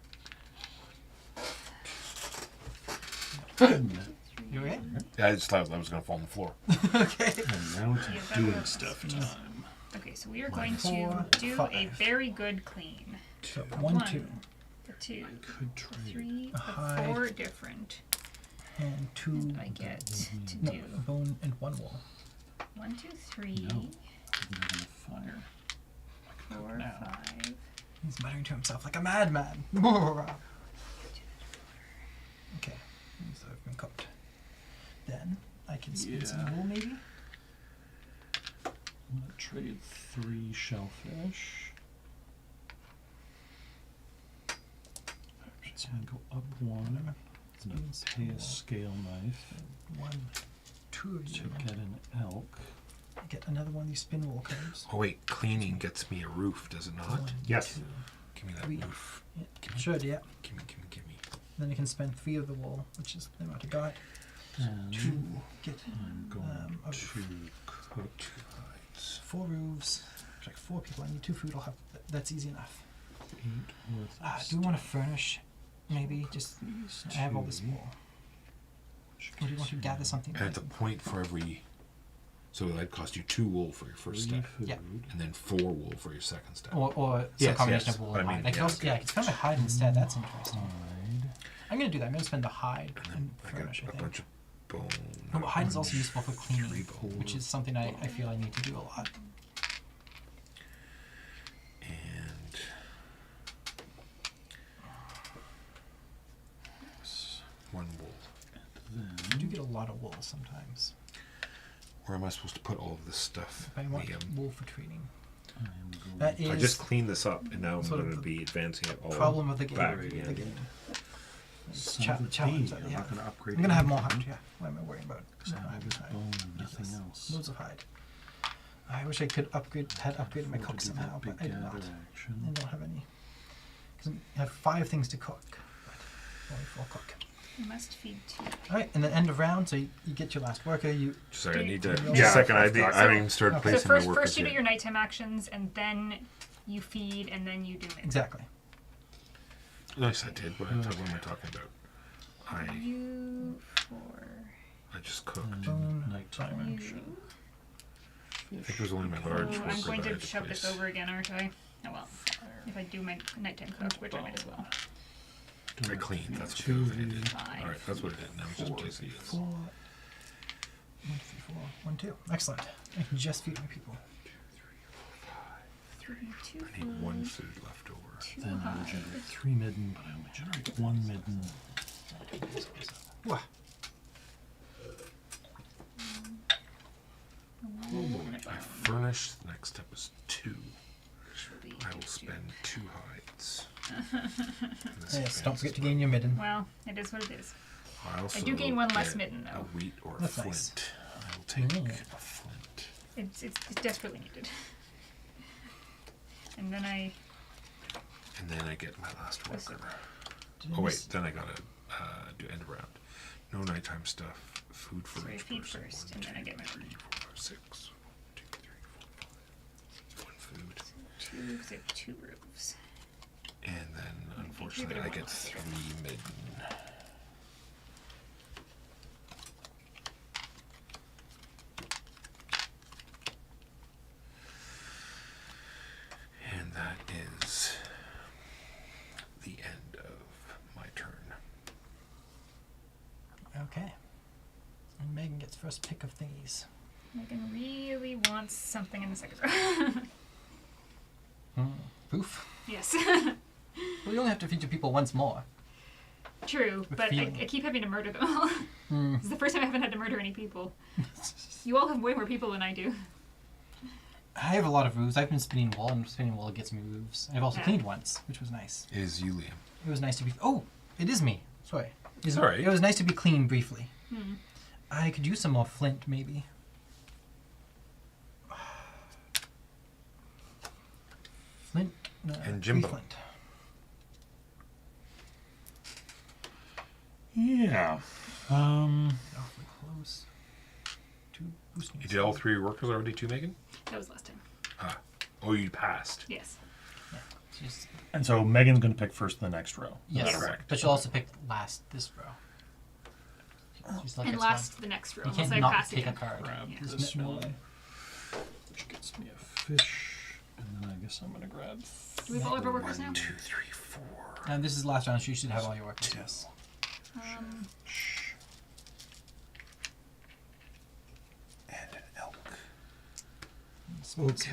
You okay? Yeah, I just thought I was going to fall on the floor. Okay. And now Yeah, it's that doing works. stuff time. okay. So we are going 4, to do a 5. very good clean. So 1, 2, a 2, Could trade. 3, A a hide. 4 different. and 2 And I get to no, do bone and 1 wool. 1, 2, 3, No. Didn't have enough fire. 4, now. 5. He's muttering to himself like a madman. Okay, so I've been cooked. Then I can spin some Yeah. wool maybe. I'm gonna trade 3 shellfish. So I go up 1. And then pay a scale knife 1, 2 of to you. get an elk. Get another one of these spin wool cards. Oh wait, cleaning gets me a roof, does it not? 1, Yes. 2. Give me that 3. roof. Yeah, should, yeah. Give me. Then you can spend 3 of the wool, which is the amount I got, And to get I'm going a roof. to cook 2 hides. 4 roofs. There's like 4 people. I need 2 food. I'll have. That's easy enough. 8 worth of Do we want to furnish? Maybe just. these I have all this 2, wool. Or do you want to gather something? And at the point for every, so that'd cost you 2 wool for your first 3 step, food. Yeah. and then 4 wool for your second step. Or some Yes, combination yes, of wool but and I mean, hide. I could yeah, also, yeah, I could spend my hide instead. That's interesting. Hide. I'm gonna do that. I'm gonna spend the hide And and then I got furnish. I a think. bunch of bone. Oh, but hide is also orange, useful for 3 cleaning, bone, which is something I feel I need to do a lot. and 1 wool. I do get a lot of wool sometimes. Where am I supposed to put all of this stuff? But I want Liam? wool for trading. I am going That So I is just cleaned this up, and now I'm sort of going to the be advancing it all. problem of the game. back The again. game. Son of a challenge bee. that I'm they not have. going to upgrade. I'm gonna have more anything. hide. Yeah. What am I worrying about? Because I No, have this hide. bone and nothing Yes. else. Loads of hide. I wish I could had upgraded my Afford cook to do somehow, that but big I did not. gather action. I don't have any. Because I have 5 things to cook, but only 4 cook. You must feed 2. All right, and then end of round, so you get your last worker. You Sorry, I need to. Yeah. Just a second. I haven't even started Okay. So placing my first workers you do yet. your nighttime actions, and then you feed, and then you do midnight. exactly. Nice, I did. What am I talking about? You for I just cooked. Bone. Nighttime you. action. I think it was only my large Oh, worker I'm going that I to had to shove this place. over again, aren't I? Oh well. If I do my nighttime cook, which I might as well. I cleaned. That's what the other thing I did. 5. All right, that's what I did. Now I'm just placing it. 4. 1, 2, 3, 4. 1, 2. Excellent. I can just feed my people. 3, 2 I need one food left over. 2 Then I will hide. generate 3 midden, but I only generate 1 midden. Wah. I furnished. The next step is 2. Actually, I will do- spend 2 hides. Yes, don't forget to gain your midden. Well, it is what it is. I also do gain one less get midden, though. A wheat or a That's flint. nice. I will take Mm. a flint. It's desperately needed. And then I And then I get my last What's worker. Did I Oh wait, miss- then I gotta do end of round. No nighttime stuff. Food for So I each feed person. first, 1, and then I 2, get my 3, 4, 5, 6. 1, 2, 3, 4, 5. 1 food. 2 because I have 2 roofs. And then unfortunately I get 3 midden. And that is the end of my turn. Okay. And Megan gets first pick of these. Megan really wants something in the second row. Poof. Yes. Well, you only have to feed your people once more. True, With but I feeling. keep having to murder them all. This is the first time I haven't had to murder any people. You all have way more people than I do. I have a lot of roofs. I've been spinning wool, and spinning wool gets me roofs. I've also Yeah. cleaned once, which was nice. It is you, Liam. It was nice to be. Oh, it is me. Sorry. Sorry. It was nice to be clean briefly. Hmm. I could use some more flint, maybe. Flint. And Jimbo. Flint. Yeah. Awfully close. Two boost You did all 3 workers already too, Megan? That was last time. Oh, you passed. Yes. Just, And so Megan's going to pick first in the next row. yes, correct. but you'll also pick last this row. She's like And this last one. the next row, You unless can't I not pass take again. a card. Grab Yeah. There's this no one, way. which gets me a fish. And then I guess I'm going to grab. Do we have all of our workers now? 2, 3, 4. And this is the last round, so you should have all your workers. Yes. And an elk. Okay. Wood,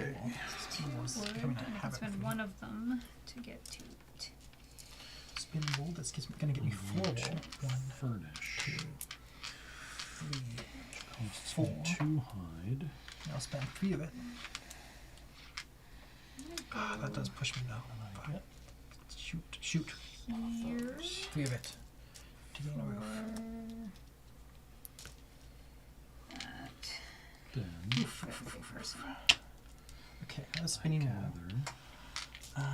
and I can spend one of them to get 2 wheat. Spin wool. That's going to get me 4 wool. 1, Furnish. 2, 3. Costs me 2 hide. I'll spend 3 of it. That does push me now. And I get Shoot. Here. 3 of it. To gain a roof. That. then First. Okay, I was spinning wool. gather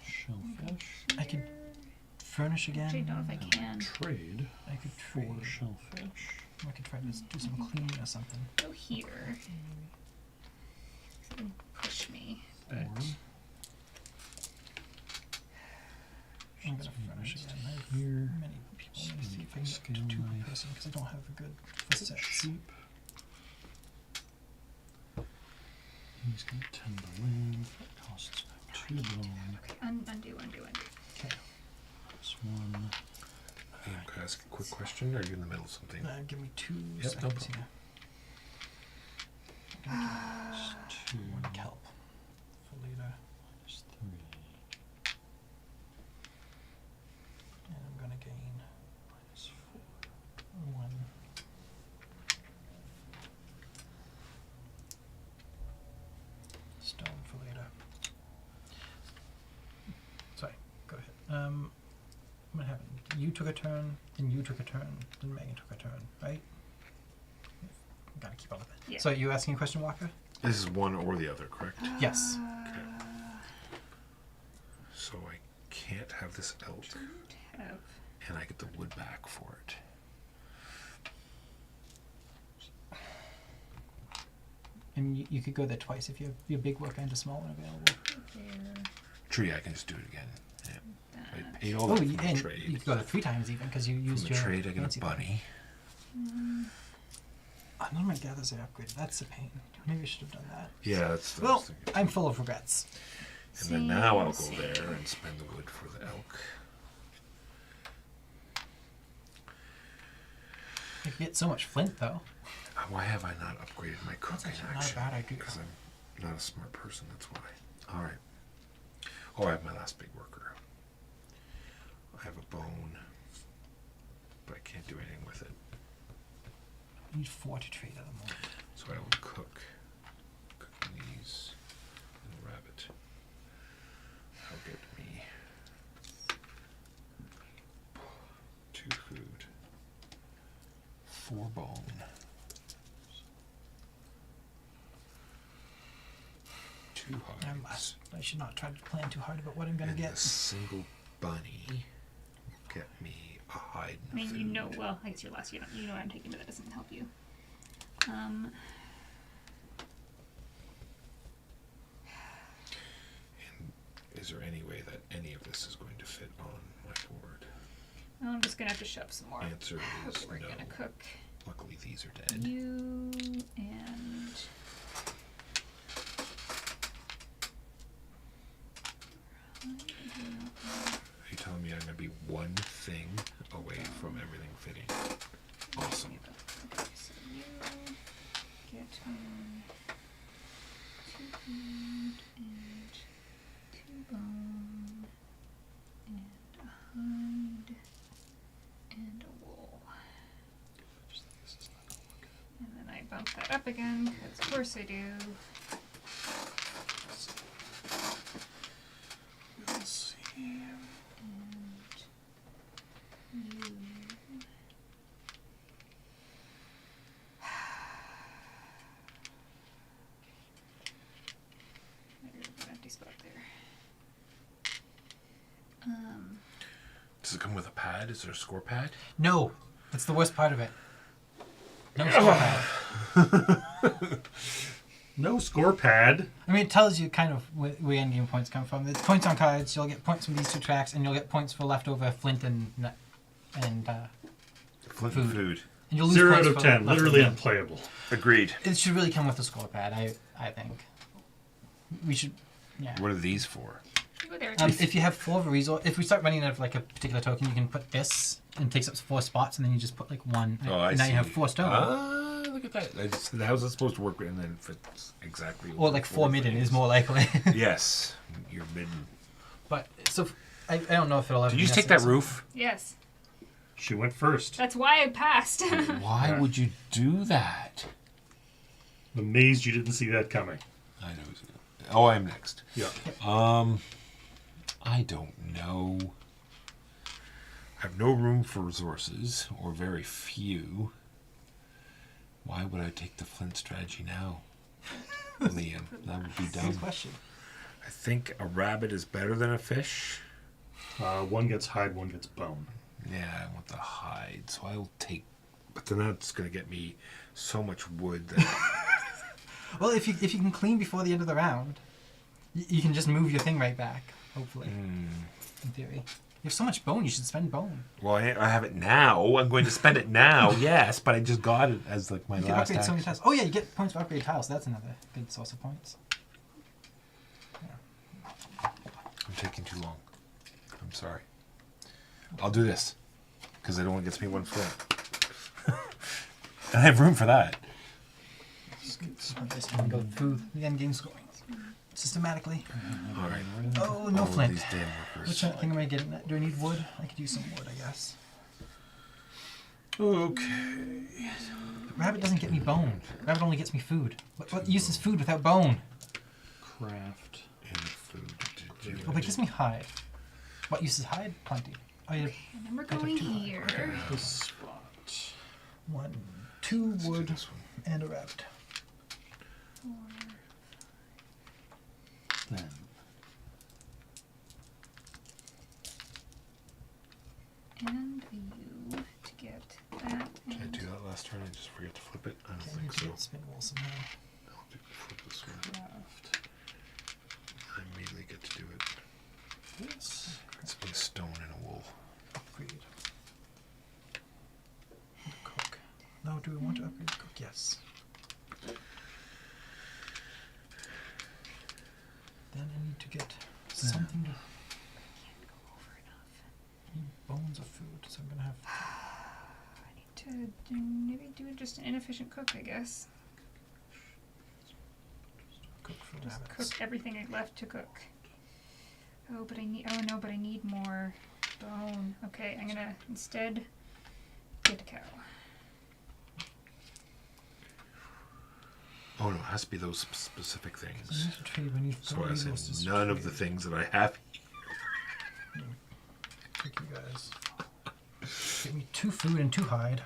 shellfish. I could furnish again. Actually, no, if I and can. trade I could 4 trade. shellfish. I could try to do some cleaning or something. Go here. And push me. Or I'm gonna furnish again. I have here. many people. Let me see if I can Scale get 2 per knife. person because I don't have a good first set. Cheap. He's got 10 to land. That costs 2 bone. Undo. Okay. This one. Liam, can I ask a quick question? Or are you in the middle of something? Give me 2 Yep, no seconds problem. here. Minus 2. 1 kelp for later. Minus 3. And I'm gonna gain Minus 1. Stone for later. Sorry, go ahead. What happened? You took a turn, then you took a turn, then Megan took a turn, right? Gotta keep up with it. Yeah. So you asking a question, Walker? This is one or the other, correct? Yes. Okay. So I can't have this elk, Have and I get the wood back for it. And you could go there twice if you have your big worker and a small one available. there. Tree, I can just do it again. Yeah. I That. paid all Oh, that you, from the and trade. you could go there 3 times even because you From used the your trade, I get fancy a bunny. None of my gathers are upgraded. That's a pain. Maybe I should have done that. Yeah, that's what I Well, was thinking. I'm full of regrets. And then now I'll go Same. there and spend the wood for the elk. You get so much flint though. Why have I not upgraded my cooking actually not a action? bad idea. Because I'm not a smart person, that's why. Alright. Oh, I have my last big worker. I have a bone, but I can't do anything with it. You need 4 to trade at the moment. So I will cook these and the rabbit. I'll get me 2 food, 4 bone. I should not try to plan too hard about what I'm gonna And a get. single bunny will get me a hide I and mean, you food. know, well, I guess you're last. You know what I'm taking, but that doesn't help you. And is there any way that any of this is going to fit on my board? Well, I'm just gonna have to shove some more. Answer is Okay, we're no. gonna cook Luckily, these are dead. you and. Are you telling me I'm going to be one thing away from everything fitting? Awesome. Okay, so you get me 2 food and 2 bone and a hide and a wool. And then I bump that up again, because of course I do. Let's see. And you. There's an empty spot there. Does it come with a pad? Is there a score pad? No, that's the worst part of it. No score pad. No score pad. I mean, it tells you kind of where endgame points come from. It's points on cards. You'll get points from these 2 tracks, and you'll get points for leftover flint and Flint Food. and food. and you'll lose 0 out points of for 10. leftover- Literally unplayable. Agreed. It should really come with a score pad. I think we should. Yeah. What are these for? Go there. If you have 4 of a resource, if we start running out of like a particular token, you can put this and it takes up 4 spots, and then you just put like 1. Oh, I and now see. you have 4 stone. Look at that. How's it supposed to work? And then if it's exactly. Or like 4 midden is more likely. Yes, you're midden. But so I don't know if it'll ever. Did be you just take that necessary. roof? Yes. She went first. That's why I passed. Why Yeah. would you do that? I'm amazed you didn't see that coming. I know. Oh, I'm next. Yeah. I don't know. I have no room for resources, or very few. Why would I take the flint strategy now, Liam? That would be Good dumb. question. I think a rabbit is better than a fish. 1 gets hide, 1 gets bone. Yeah, I want the hide, so I'll take. But then that's going to get me so much wood that. Well, if you can clean before the end of the round, you can just move your thing right back. Hopefully, in theory, you have so much bone. You should spend bone. Well, I have it now. I'm going to spend it now. Yes, but I just got it as like my You can last upgrade so many action. tiles. Oh yeah, you get points for upgrade tiles. That's another good source of points. I'm taking too long. I'm sorry. I'll do this because it only gets me 1 flint. And I have room for that. Just go through the end game scoring systematically. All right. Oh, no All flint. These damn workers. Which thing am I getting at? Do I need wood? I could use some wood, I guess. Okay. Rabbit doesn't get me bone. Rabbit only gets me food. What use is food without bone? Craft. And food to do. Oh, but it gives me hide. What use is hide? Plenty. I have And then we're going here. This spot. 1, 2 Let's do wood this one. and a rabbit. Then. And a U to get that. Did I And do that last turn? I just forget to flip it. I don't Okay, think you so. can spin wool somehow. I'll flip this one. Craft. I immediately get to do it. This. It's a stone and a wool. Upgrade. And a cook. Now, do we want to upgrade the cook? Yes. Then I need to get something to. I need bones of food, so I'm gonna have. I need to maybe do just an inefficient cook, I guess. Cook for Just rabbits. cook everything I left to cook. Oh, but I need. Oh no, but I need more bone. Okay, I'm gonna instead get a cow. Oh no, it has to be those specific I things. need to trade. We need So 4 I resources. say to none of the trade. things that I have. Trick you guys. Get me 2 food and 2 hide,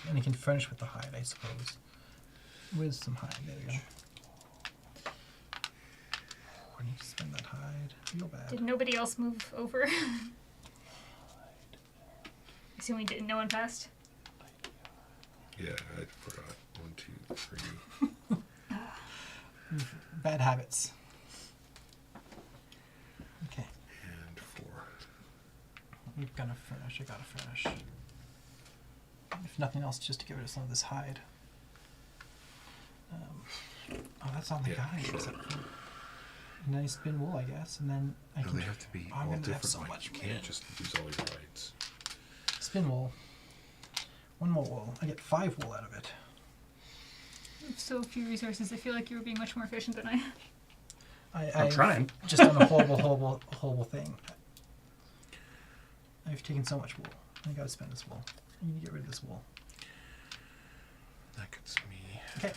and you can furnish with the hide, I suppose. With some hide, there we go. I need to spend that hide. Feel bad. Did nobody else move over? Assuming didn't. No one passed. Yeah, I forgot. 1, 2, 3. Bad habits. Okay, And 4. we're gonna furnish. I gotta furnish. If nothing else, just to get rid of some of this hide. Oh, that's on the Yeah, guide. sure. Except for, and then I spin wool, I guess, and then I No, can they have to be I'm all gonna have different. so Like, much you can't wool. just use all your hides. Spin wool. 1 more wool. I get 5 wool out of it. So few resources. I feel like you were being much more efficient than I. I'm trying. Just done a horrible thing. I've taken so much wool. I gotta spend this wool. I need to get rid of this wool. That gets me Okay.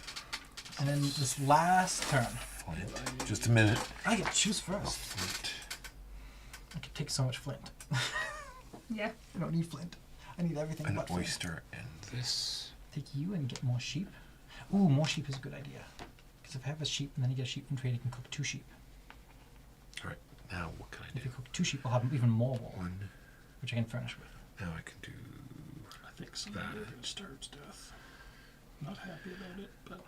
And then this last turn, flint. Just a minute. I get to choose Oh, first. flint. I could take so much flint. Yeah. I don't need flint. I need everything An but flint. oyster and this. Take you and get more sheep. Ooh, more sheep is a good idea. Because if I have a sheep and then you get a sheep from trade, you can cook 2 sheep. All right. Now what can I If do? you cook 2 sheep, I'll have even more wool, 1. which I can furnish with. Now I can do. I think somebody did starves death. Not happy about it, but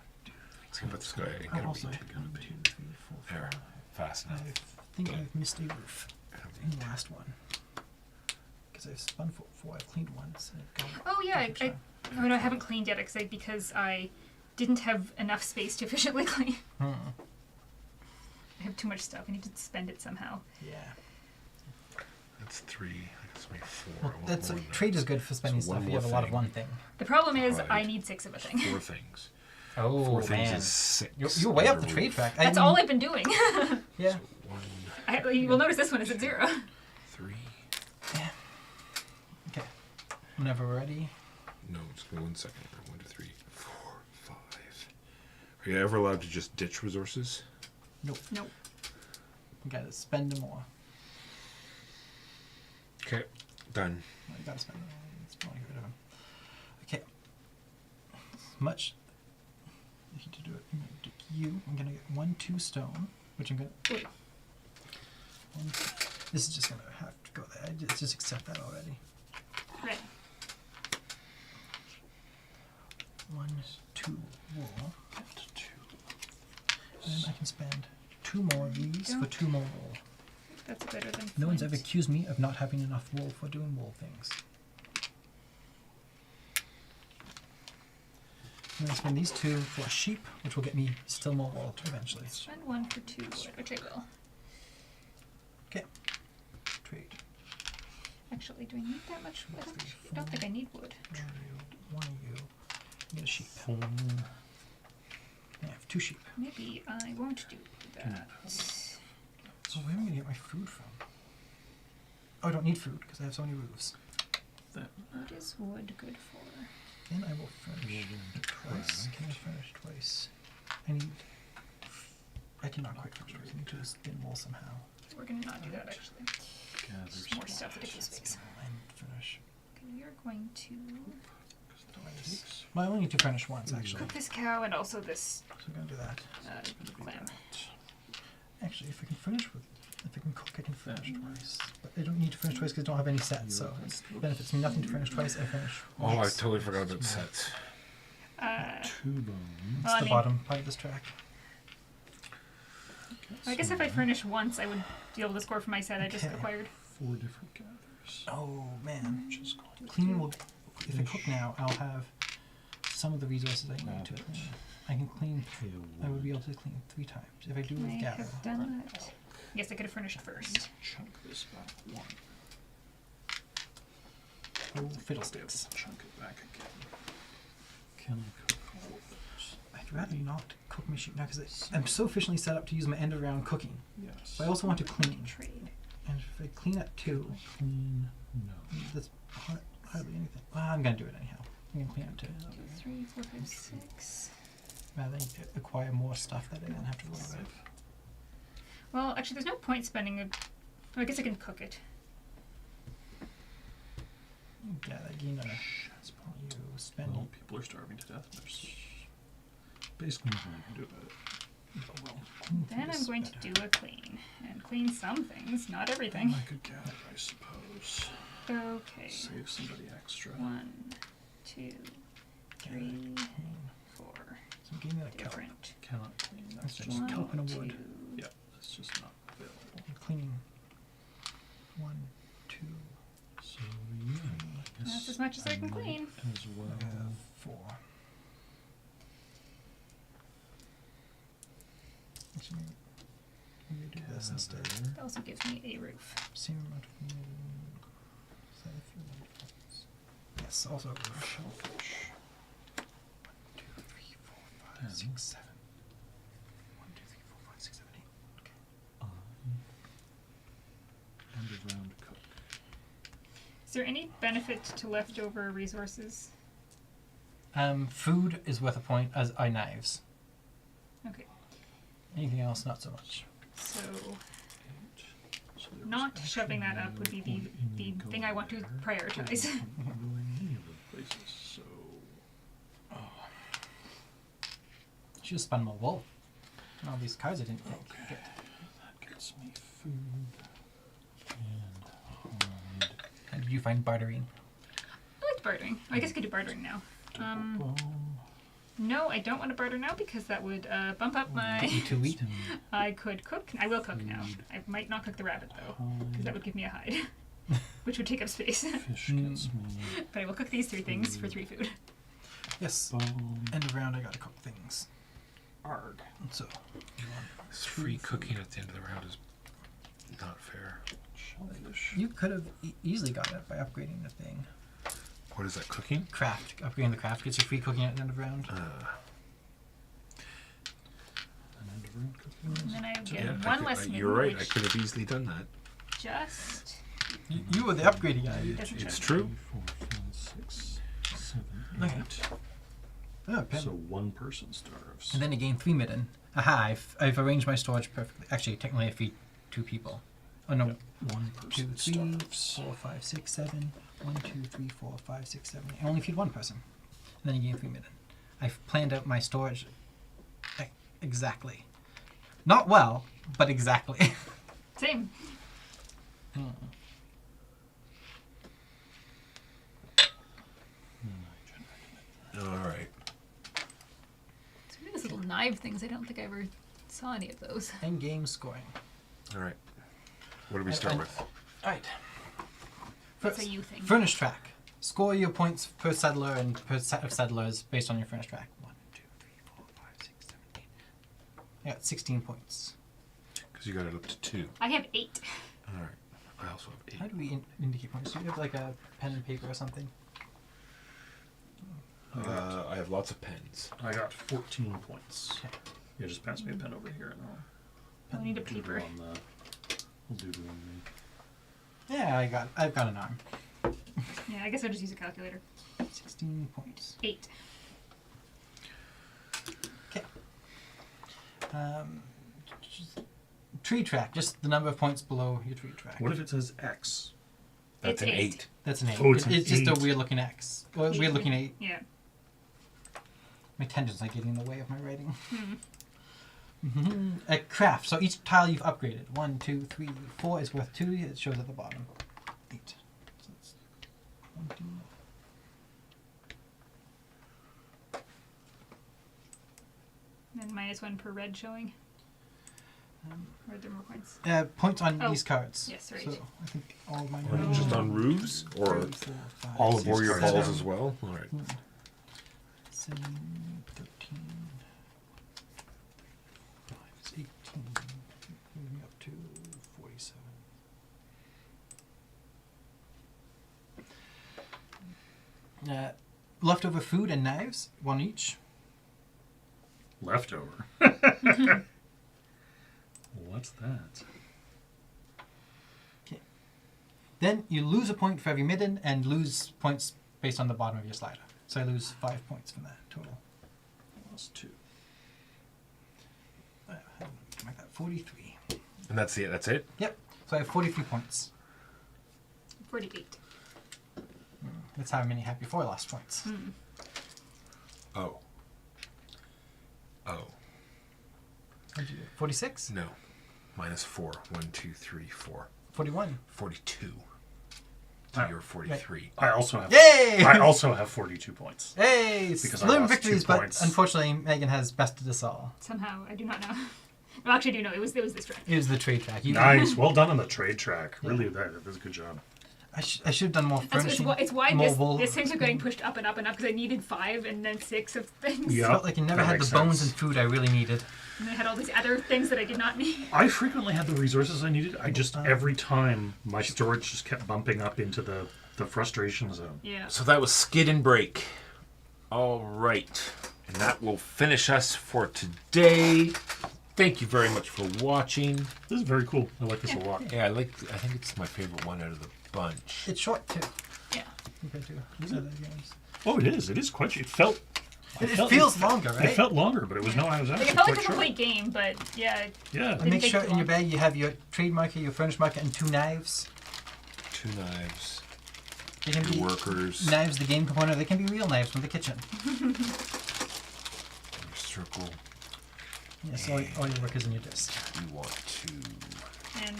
How about this guy? I I'll gotta also be have two. 1, 2, 3, 4, There. 5. Fast I enough. think I've missed a roof How in many? the last one. Because I've spun for 4, I've cleaned once. And I've gone Oh yeah. different time. Oh no, I haven't cleaned yet because I didn't have enough space to efficiently clean. I have too much stuff. I need to spend it somehow. Yeah. That's 3. That's me 4. Well, I want that's more like, than trade is good for spending So one stuff. You more have a lot of thing. one thing. The problem is Right. I need 6 of a thing. 4 things. Oh 4 things man. is 6. You're way up the Under trade roof. track. That's all I've been doing. Yeah. 1, You will notice this one is at 0. 3. Okay. Whenever we're ready. No, just give me 1 second. 1, 2, 3, 4, 5. Are you ever allowed to just ditch resources? Nope. Nope. You gotta spend more. Okay, done. No, you gotta spend more. Let's want to get rid of them. Okay. Much. I need to do it. I'm gonna do you. I'm gonna get 1, 2 stone, which I'm gonna. Wait. This is just gonna have to go there. I just accept that already. Right. 1, 2 wool. 2. And then I can spend 2 more of these for 2 more wool. That's better than No one's ever flint. accused me of not having enough wool for doing wool things. I'm gonna spend these 2 for a sheep, which will get me still more wool eventually. Spend 1 for 2 wood, which I will. Okay. Trade. Actually, do I need that much wood? I don't think I need wood. 1 of you. Get a sheep. 4. I have 2 sheep. Maybe I won't do that. So where am I gonna get my food from? Oh, I don't need food because I have so many roofs. That What is wood good for? Then I will furnish twice. Can I furnish twice? I cannot quite furnish twice. I need to spin wool somehow. We're gonna not do that actually. Just more stuff that takes space. And furnish. Okay, you're going to Well, I only need to furnish once, actually. cook this cow and also this So I'm going to do that. clam. Actually, if I can cook, I can furnish twice. But I don't need to furnish twice because I don't have any sets, so it benefits me nothing to furnish twice. I furnish Oh, I once. totally forgot about sets. 2 bones. It's Well, I the mean- bottom part of this track. I guess if I furnish once, I would be able to score for my set I just Okay. acquired. 4 different gathers. Oh, man. Which is going to Cleaning will... If I cook now, I'll have some of the resources I need to clean. I can clean... I would be able to clean 3 times. If I do I with gather. have done that. Yes, I could have furnished first. chunk this back 1. Oh, I'll be able fiddlesticks. to chunk it back again. Can I cook all of those? I'd rather not cook my sheep now because I'm so efficiently set up to use my end of round cooking. Yes. But I also want to clean. Trade. And if I clean at 2, Clean? No. that's hardly anything. Well, I'm going to do it anyhow. I'm going to clean at 2. 2, 3, 4, 5, 6. Rather than acquire more stuff that I then have to worry about. Well, actually, there's no point spending a. I guess I can cook it. Yeah, that gain that's probably you spend. Well, people are starving to death. There's basically nothing I can do about it. Oh well. Then I'm going to do a clean. And clean some things, not everything. I could gather, I suppose. Okay. Save somebody extra. 1, 2, 3, 4. So I'm getting that kelp. Different. Cannot clean. That's That's just just kelp and a 2. wood. yeah. That's just not available. I'm cleaning 1, 2, So yeah, I guess That's as much as I can might clean. As well. 4. Actually, maybe do this instead. Gather. It also gives me a roof. Same amount of wood. Is that if you want it? Yes, also a roof. Shellfish. 1, 2, 3, 4, 5, 6, 7. 1, 2, 3, 4, 5, 6, 7, 8. Okay. Underground cook. Is there any benefit to leftover resources? Food is worth a point, as are knives. Okay, Anything else, not so much. so So there was not shoving that up would be actually the one thing I want to there. prioritize. I don't know any of the places, so Should have spun more wool. All these cards I didn't okay. get. That gets me food and hide. How did you find bartering? I liked bartering. I guess I could do bartering now. Double bone. No, I don't want to barter now because that would bump up my. Get you to eat? I could cook. I will cook now. I might not cook the rabbit though, because that would give me a hide, which would take up space. Fish gets me But I will cook these 3 things for 3 food. Yes. bone. End of round, I gotta cook things. Arg. So, This free cooking at the end of the round is not fair. Shellfish. you could have easily got it by upgrading the thing. What is that, cooking? Craft. Upgrading the craft gets you free cooking at the end of round. An underground cooking. And then I get Yeah, one less moon, you're right. I which could have easily done that. just You were the upgrading guy. doesn't It's show. true. 4, 5, 6, 7, Okay. 8. Oh, pen. So one person starves. And then you gain 3 midden. Aha, I've arranged my storage perfectly. Actually, technically I feed 2 people. Oh no, One 2, person 3, starves. 4, 5, 6, 7. 1, 2, 3, 4, 5, 6, 7. I only feed 1 person. And then you gain 3 midden. I've planned out my storage exactly. Not well, but exactly. Same. All right. So maybe those little knife things. I don't think I ever saw any of those. End game scoring. All right. What do we start with? Alright. That's a you thing. furnish track. Score your points per settler and per set of settlers based on your furnish track. 1, 2, 3, 4, 5, 6, 7, 8. I got 16 points. Because you got it up to 2. I have 8. All right. I also have How 8. do we indicate points? Do you have like a pen and paper or something? I have lots of pens. I got 14 points. Okay. Yeah, just pass me a pen over here and I need a I'll doodle paper. on the. We'll doodle on me. Yeah, I've got an arm. Yeah, I guess I'll just use a calculator. 16 points. 8. Okay. tree track, just the number of points below your tree track. What if it says X? That's It's an 8. 8. That's an 8. Oh, it's an just a 8. weird looking X. Or weird looking 8. Yeah. My tangents like getting in the way of my writing. A craft. So each tile you've upgraded. 1, 2, 3, 4 is worth 2. It shows at the bottom. 8. So it's 1, 2. And -1 per red showing. Or are there more points? Points on Oh. these cards. Yes, right. So I think all of mine Or are just on roofs or 3, 4, 5, all of 6, warrior 6 balls down. as well? All right. 7, 13, 5, 18, moving up to 47. Leftover food and knives, 1 each. Leftover. What's that? Then you lose a point for every midden and lose points based on the bottom of your slider. So I lose 5 points from that total. Plus 2. Make that 43. And that's it. That's it. Yep. So I have 43 points. 48. That's how many I had before lost points. Oh. Oh. What'd you do? 46? No. -4. 1, 2, 3, 4. 41. 42. Ah, You're 43. I also have. Yay! I also have 42 points. Hey! Because I Slim lost 2 victories, but points. unfortunately Megan has bested us all. Somehow, I do not know. Well, actually, I do know. It was this track. It was the trade track. You, Nice. Well done on the trade track. Really, that was a good job. I should have done more It's furnishing. why more this, wool. this things are getting pushed up and up and up because I needed 5 and then 6 of things. Yeah. Felt like I never that had the makes bones sense. and food I really needed. And I had all these other things that I did not need. I frequently had the resources I needed. I just, every time, my storage just kept bumping up into the frustration zone. Yeah. So that was Skid and Break. All right. And that will finish us for today. Thank you very much for watching. This is very cool. I like this a lot. Yeah, I think it's my favorite one out of the bunch. It's short too. Yeah. Compared to other games. Oh, it is. It is quite. It felt. It feels longer, right? It felt longer, but it was no. I was Like, actually it felt quite like a short. complete game, but yeah. Yeah. And make take sure too in your long. bag you have your trade marker, your furnish marker, and 2 knives. 2 knives. They can 2 be workers. knives, the game component. They can be real knives from the kitchen. Your circle. Yes, all your workers in your disc. We want to And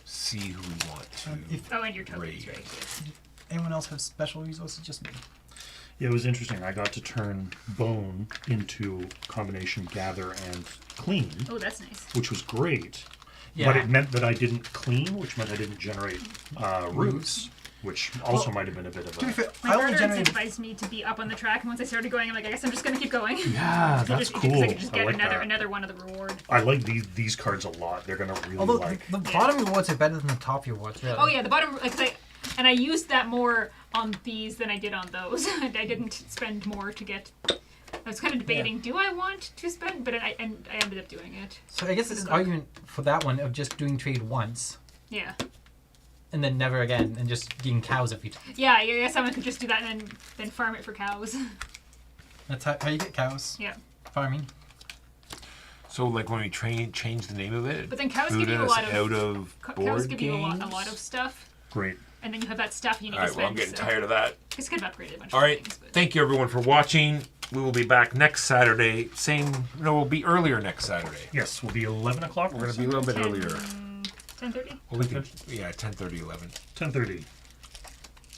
see who we want to. If and your tokens, Raid. right? Yes. anyone else have special resources, just me. Yeah, it was interesting. I got to turn bone into combination gather and clean, Oh, that's nice. which was great. Yeah. But it meant that I didn't clean, which meant I didn't generate roots, which also might have been a bit of To be a. fair, My I only brother generated. incentivized me to be up on the track, and once I started going, I'm like, I guess I'm just gonna keep going. Yeah, So that's just, because cool. I could just I get like another that. another one of the reward. I like these cards a lot. They're gonna really Although like. the bottom rewards are better than the top rewards, really. Oh yeah, the bottom, and I used that more on these than I did on those. I didn't spend more to get. I was kind of debating, do I want to spend? But I ended up doing it. So I guess it's an argument for that one of just doing trade once Yeah. and then never again and just getting cows every time. Yeah, I guess someone could just do that and then farm it for cows. That's how you get cows. Yeah. Farming. So, like when we change the name of it, But then cows boot give you a us lot of out of cows board give you a lot games? of stuff, Great. and then you have that stuff you need All to right, well, spend. I'm getting so. tired of that. This could have upgraded a bunch All of right, things. But thank you everyone for watching. We will be back next Saturday. We'll be earlier next Saturday. Yes, will be 11 o'clock. We're gonna be a little bit earlier. 10:30. Well, we can, 10:30, 11. 10:30.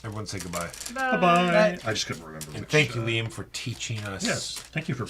Everyone say goodbye. Bye bye. I just couldn't remember. And which, thank you, Liam, for teaching us. Yes, thank you for.